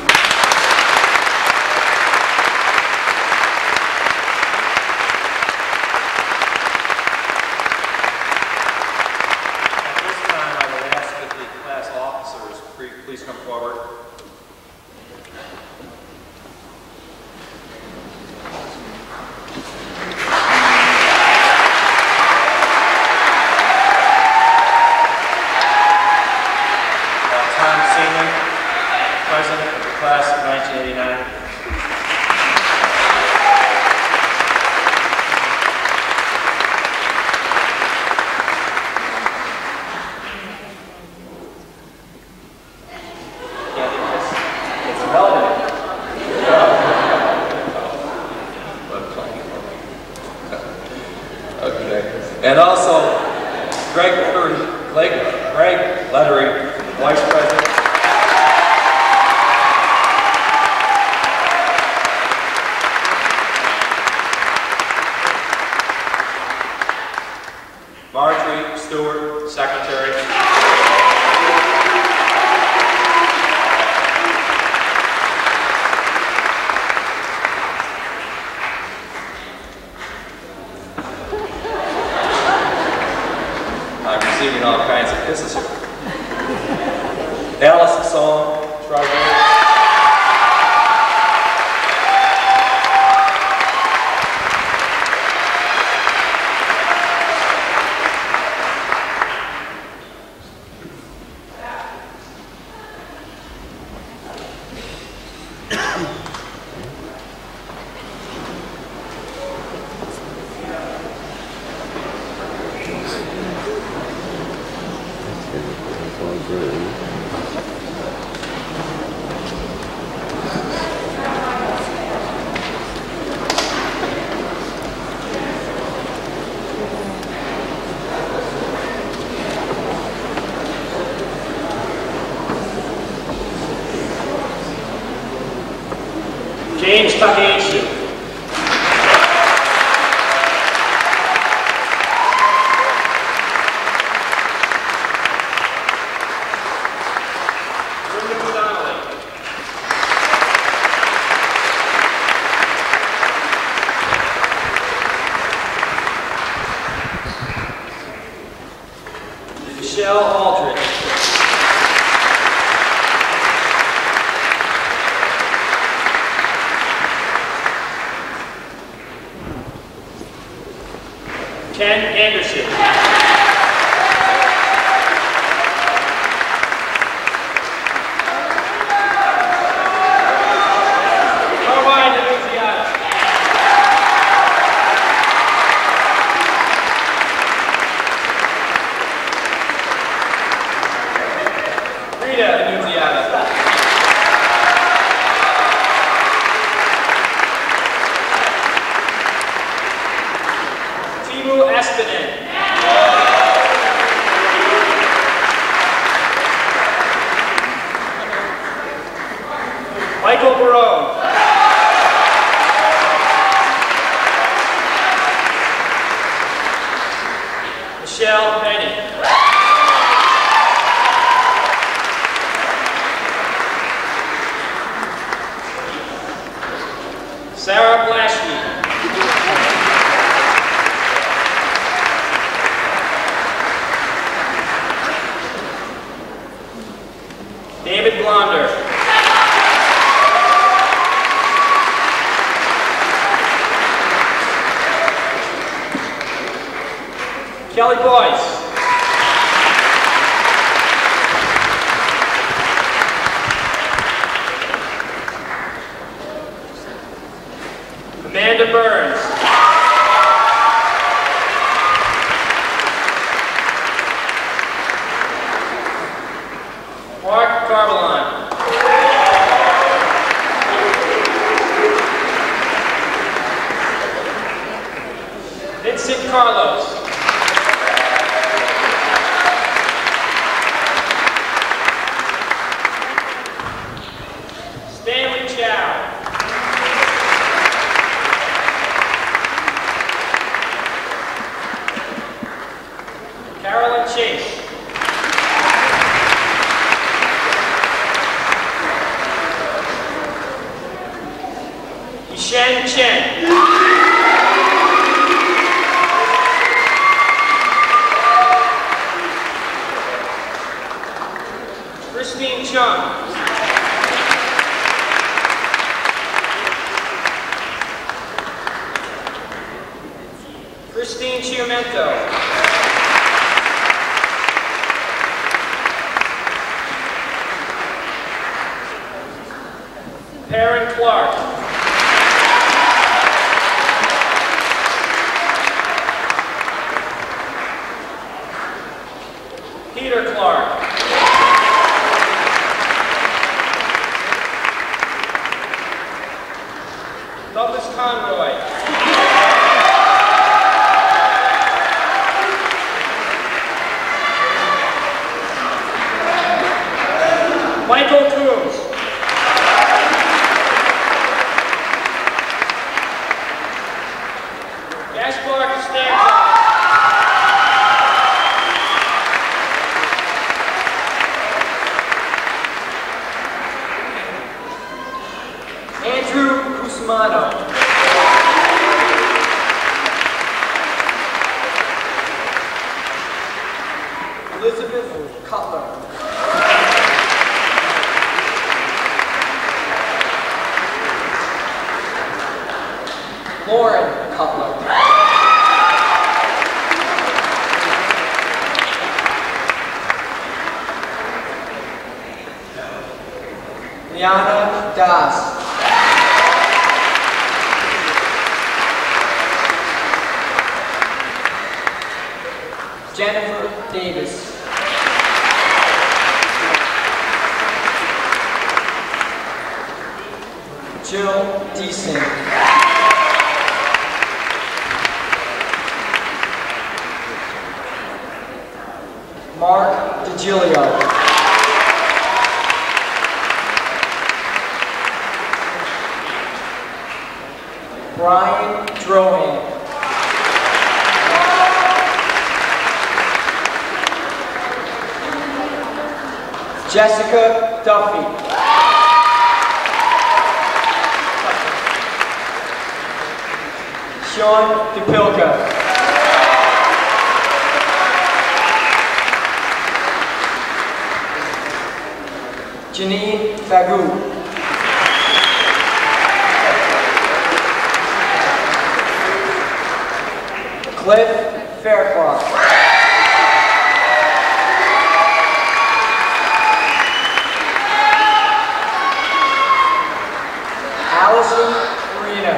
Speaker 9: Please come forward. Tom Seaman, President of the Class of 1989. And also, Greg Lettering, Vice President. Marjorie Stewart, Secretary. I'm receiving all kinds of kisses here. Alice Song, Treasurer. James Takahashi. Michelle Aldridge. Ken Anderson. Carmine Annunziata. Rita Annunziata. Espinen.
Speaker 6: Garbelon. Vincent Carlos. Stanley Chow. Carolyn Chase. Shen Chen. Christine Chung. Christine Chiumento. Perrin Clark. Peter Clark. Douglas Conroy. Michael Coombs. Gaspar Costanza. Andrew Cusmano. Elizabeth Cutler. Lauren Cutler. Liana Das. Jennifer Davis. Jill Deason. Mark DiGilio. Brian Drohan. Jessica Duffy. Sean DePilka. Janine Fagou. Cliff Fairclough. Allison Arena.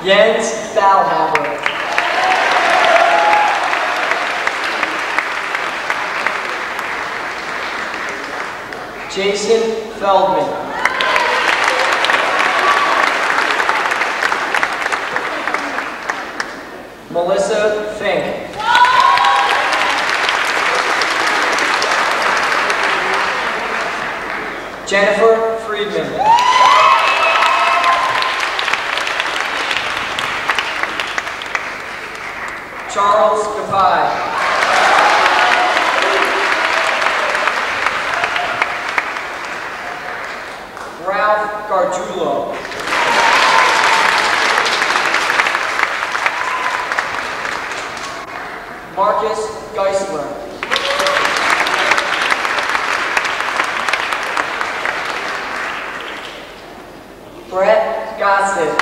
Speaker 6: Jens Thalhaber. Jason Feldman. Melissa Fink. Jennifer Friedman. Charles Gafai. Ralph Gargiulo. Marcus Geisler. Brett Gossett.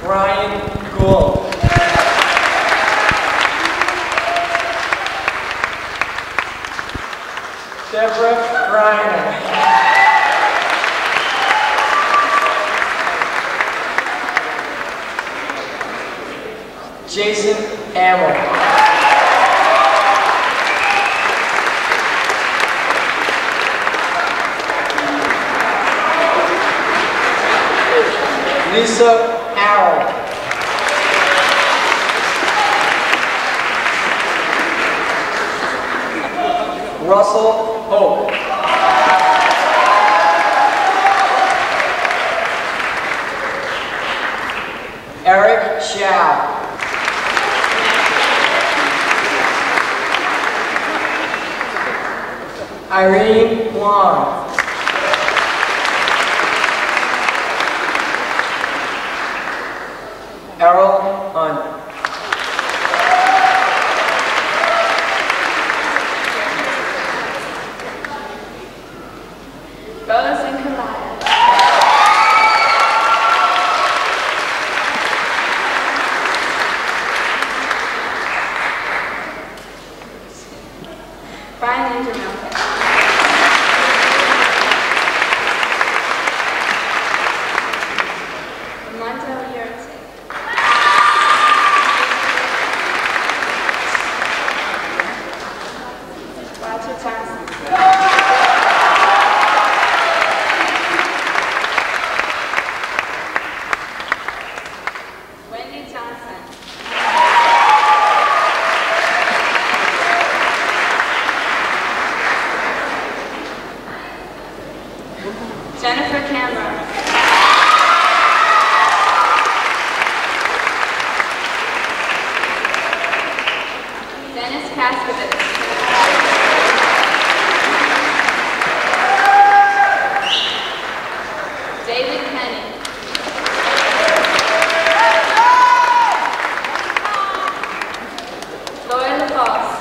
Speaker 6: Brian Gould. Deborah Reiner.
Speaker 7: Jason Hamill. Lisa Harold. Russell Hope. Eric Shao. Irene Wong. Errol Hunt.
Speaker 11: Rose and Kamaya. Brian and Jamaica. Armando Yurte. Roger Johnson. Wendy Johnson. Jennifer Cameron. Dennis Kaskovitz. David Penny. Lloyd LaFosse.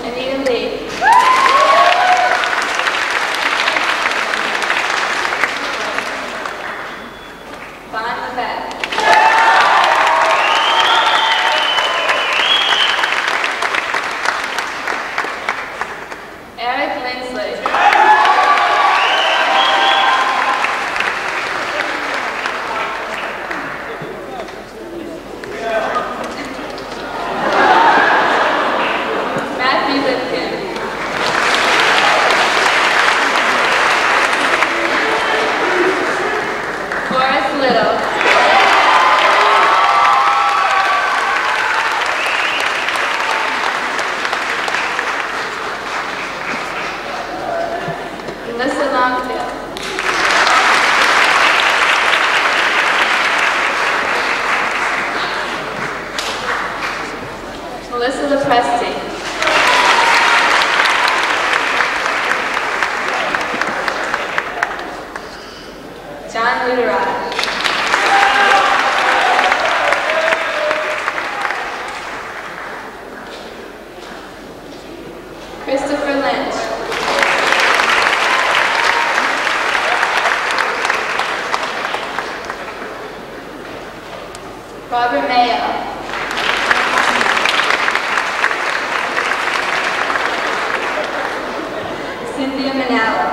Speaker 11: Anita Lee. Vaughn Levesque. Eric Lindsley. Matthew Lipkin. Forrest Little. Melissa Longfield. Melissa LaPresti. John Luderaj. Christopher Lynch. Robert Mayo. Cynthia Manalo.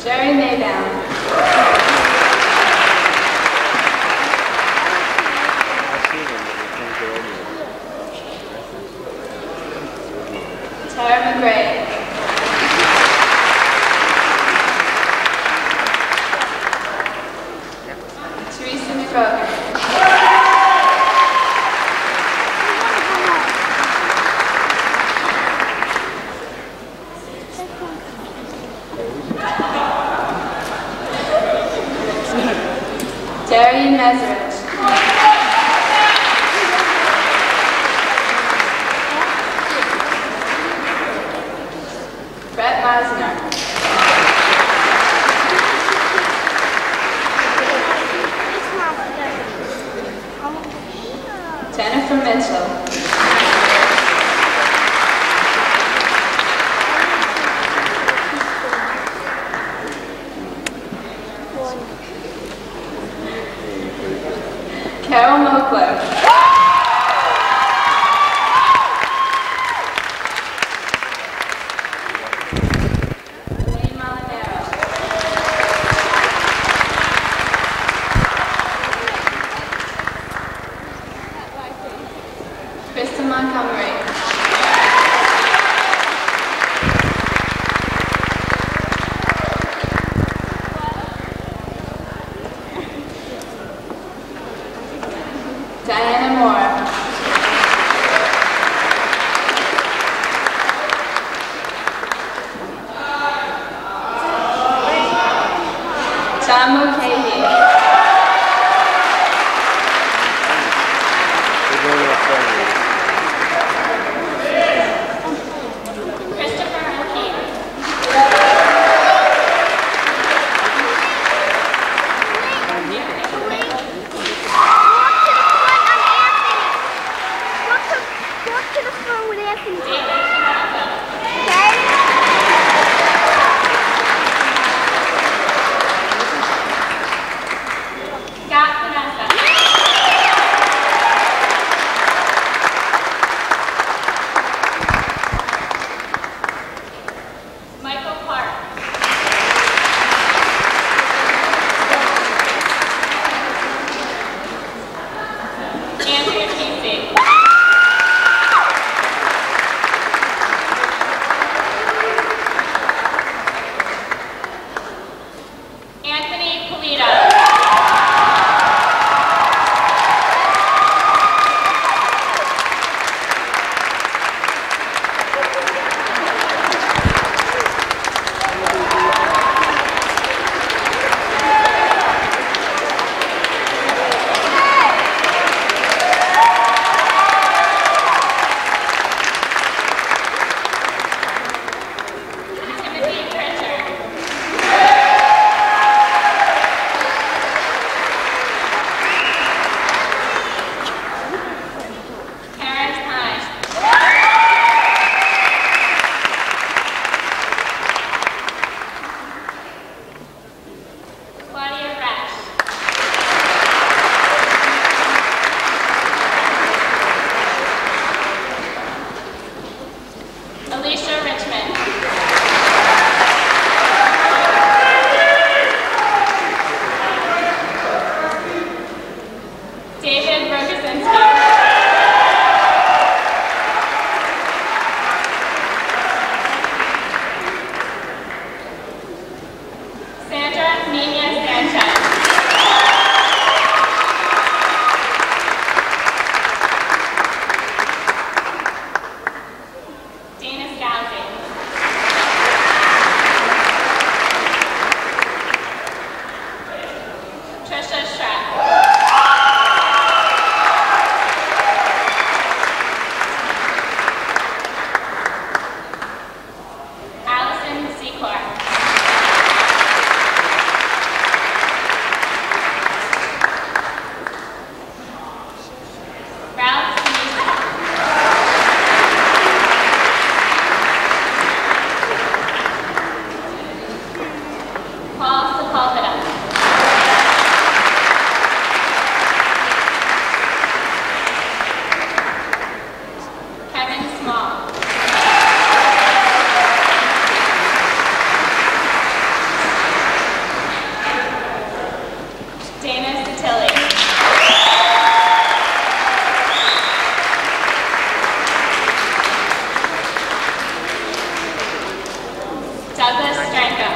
Speaker 11: Sherry Maybound. Tara McGray. Teresa McGrogan. Darian Meserich. Brett Meisner. Jennifer Mitchell. Carol Mokler. Douglas Stranko.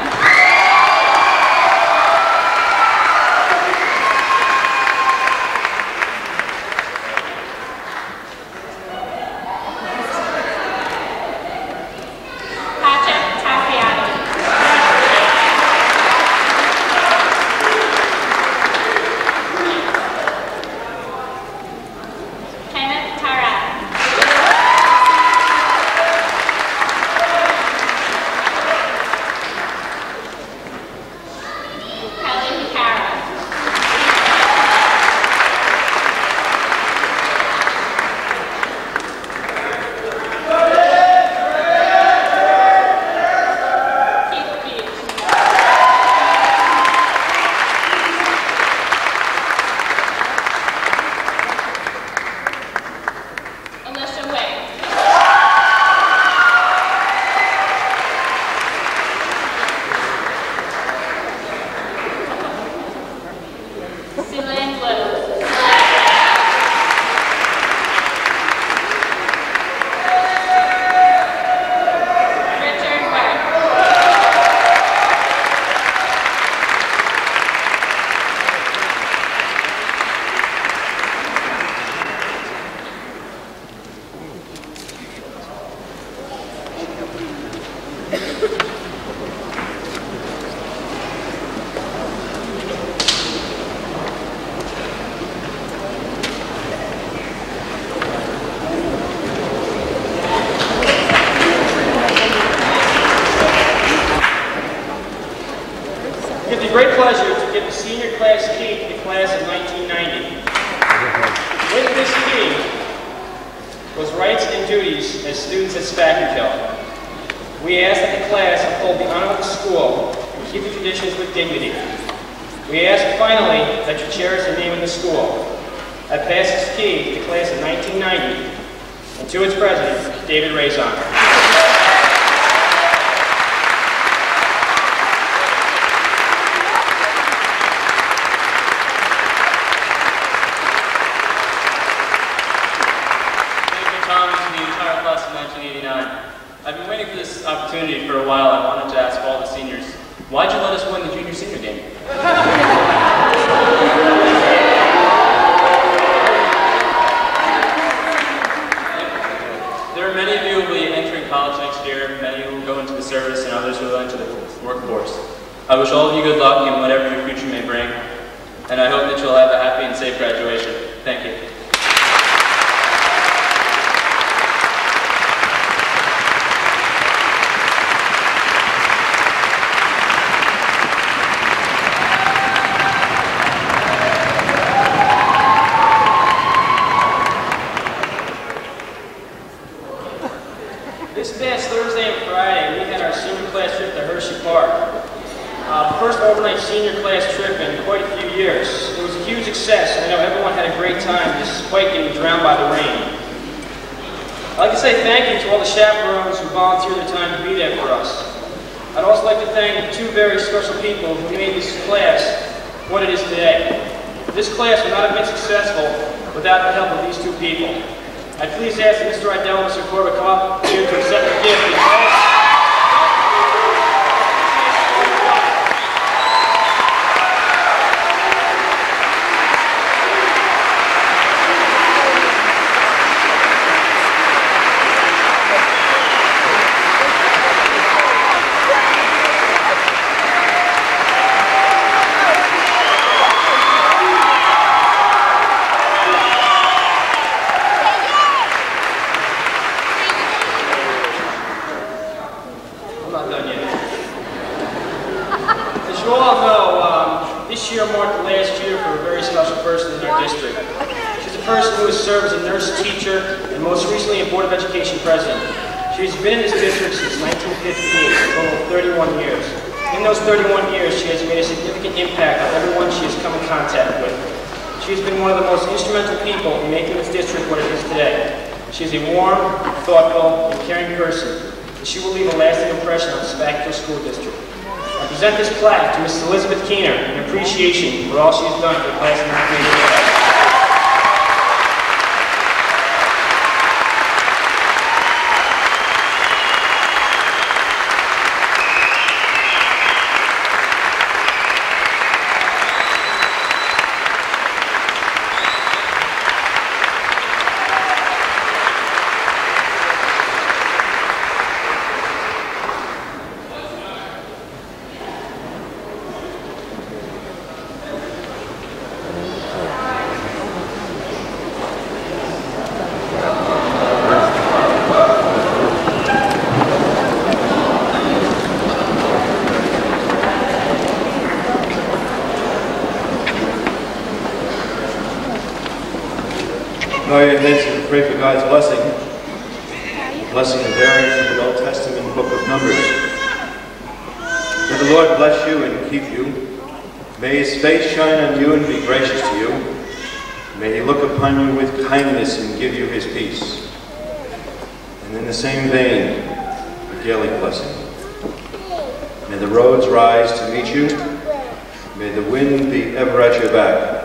Speaker 6: Was rights and duties as students at Spackenkill. We ask that the class uphold the honor of the school and keep the traditions with dignity. We ask finally that you cherish the name of the school. I pass this key to the class of 1990 and to its president, David Razon.
Speaker 12: I've been waiting for this opportunity for a while. I wanted to ask all the seniors, why'd you let us win the junior-senior game? There are many of you who will be entering college next year, many who will go into the service, and others who will enter the workforce. I wish all of you good luck in whatever your future may bring, and I hope that you'll have a happy and safe graduation. Thank you.
Speaker 6: This past Thursday and Friday, we had our senior class trip to Hershey Park. The first overnight senior class trip in quite a few years. It was a huge success, and I know everyone had a great time despite getting drowned by the rain. I'd like to say thank you to all the chaperones who volunteered their time to be there for us. I'd also like to thank two very special people who made this class what it is today. This class would not have been successful without the help of these two people. I please ask that Mr. Idell and Mr. Corbett come up here to accept the gift. As you all know, this year marked the last year for a very special person in our district. She's a person who has served as a nurse teacher and most recently a Board of Education president. She's been in this district since 1958, a total of 31 years. In those 31 years, she has made a significant impact on everyone she has come in contact with. She has been one of the most instrumental people in making this district what it is today. She is a warm, thoughtful, and caring person, and she will leave a lasting impression on the Spackenkill School District. I present this plaque to Mrs. Elizabeth Keener in appreciation for all she has done for the class of 1988.
Speaker 2: bow your heads and pray for God's blessing. The blessing inherent from the Old Testament book of Numbers. May the Lord bless you and keep you. May his face shine on you and be gracious to you. May he look upon you with kindness and give you his peace. And in the same vein, a daily blessing. May the roads rise to meet you. May the wind be ever at your back.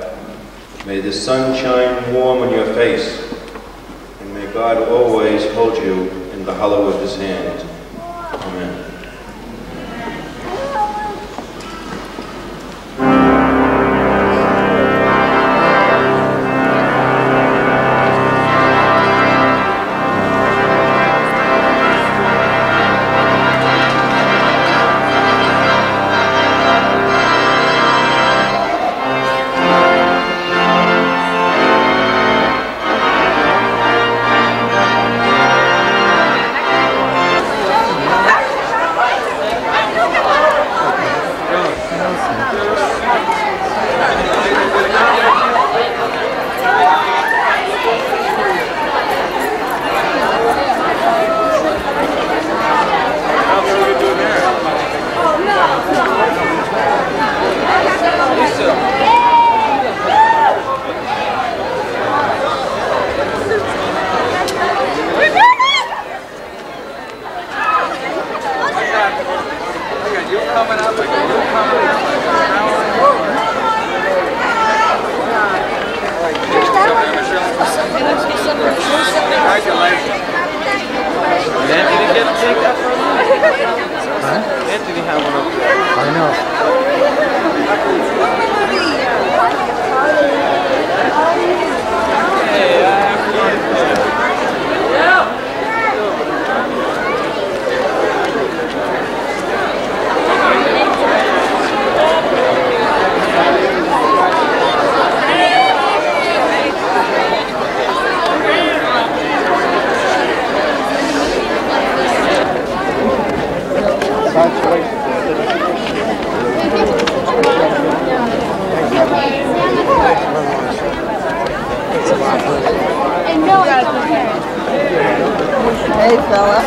Speaker 2: May the sun shine warm on your face. And may God always hold you in the hollow of his hand. Amen.
Speaker 8: Hey, fella.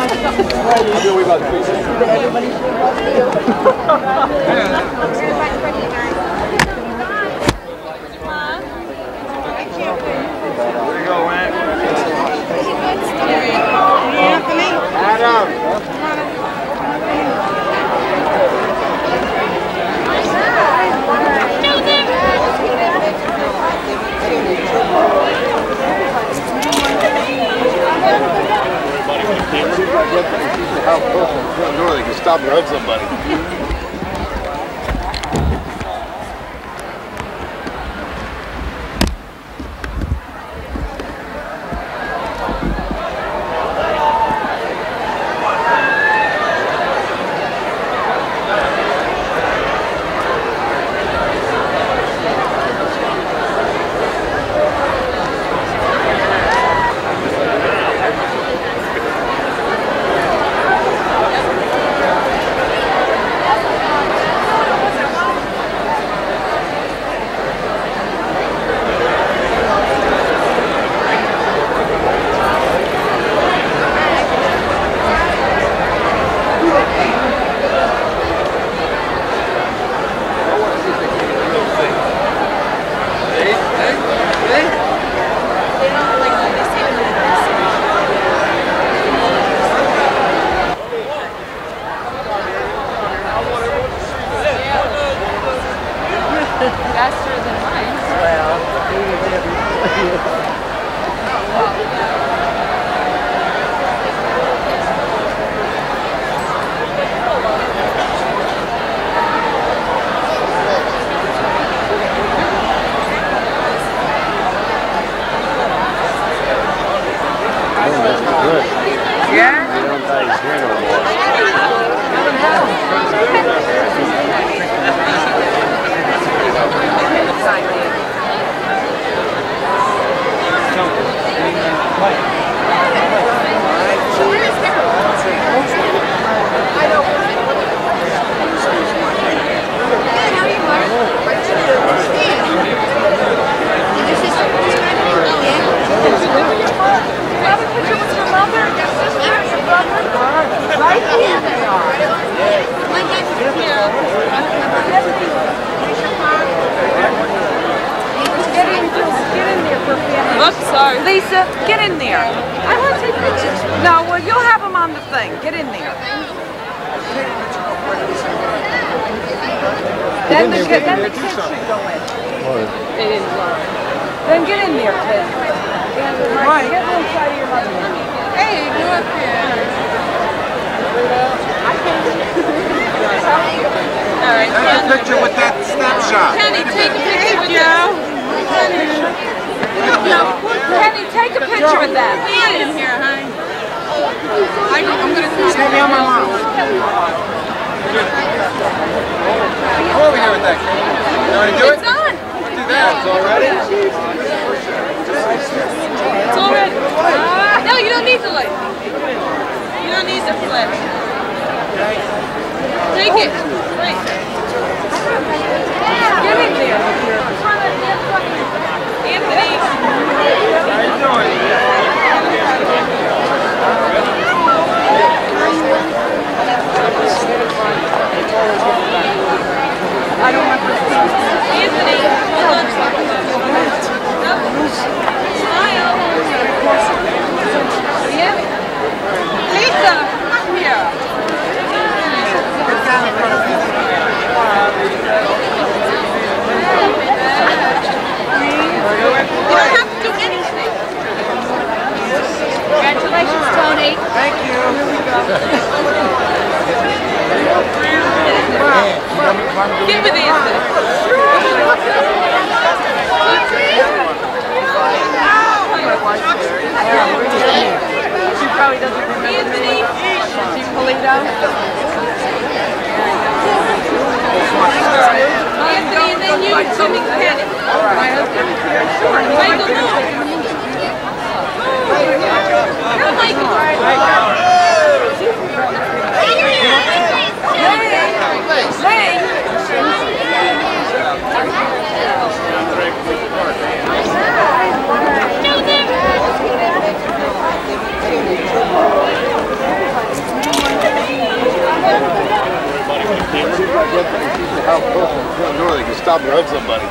Speaker 1: How close to the front door they can stop and hug somebody.
Speaker 11: Faster than mine. Well, yeah?
Speaker 1: I don't thought he's here no more.
Speaker 11: Sign Lisa, get in there. I want to take pictures. No, well, you'll have them on the thing. Get in there. Then the kids should go in. They didn't learn. Then get in there, kid. Right. Get inside of your mother. Hey, go up here. All right.
Speaker 1: Take a picture with that snapshot.
Speaker 11: Kenny, take a picture with that. Kenny, take a picture with that. Get in here, honey. I'm going to stand on my mom.
Speaker 1: Come over here with that, Kenny. You want to do it?
Speaker 11: It's on.
Speaker 1: Let's do that. It's all ready?
Speaker 11: It's all ready. No, you don't need the light. You don't need the flash. Take it. Right. Get in there. Anthony. How you doing? I don't want to see. Anthony, hold on. Smile. Yeah. Lisa, come here. Get down in front of me. You don't have to do anything. Congratulations, Tony.
Speaker 1: Thank you.
Speaker 11: Here we go. Get with Anthony. She probably doesn't remember. Anthony. She pulling down. Anthony, and then you, Jimmy Kenny. My husband. Sure. Michael, no. You're Michael.
Speaker 1: How close they can stop and hug somebody.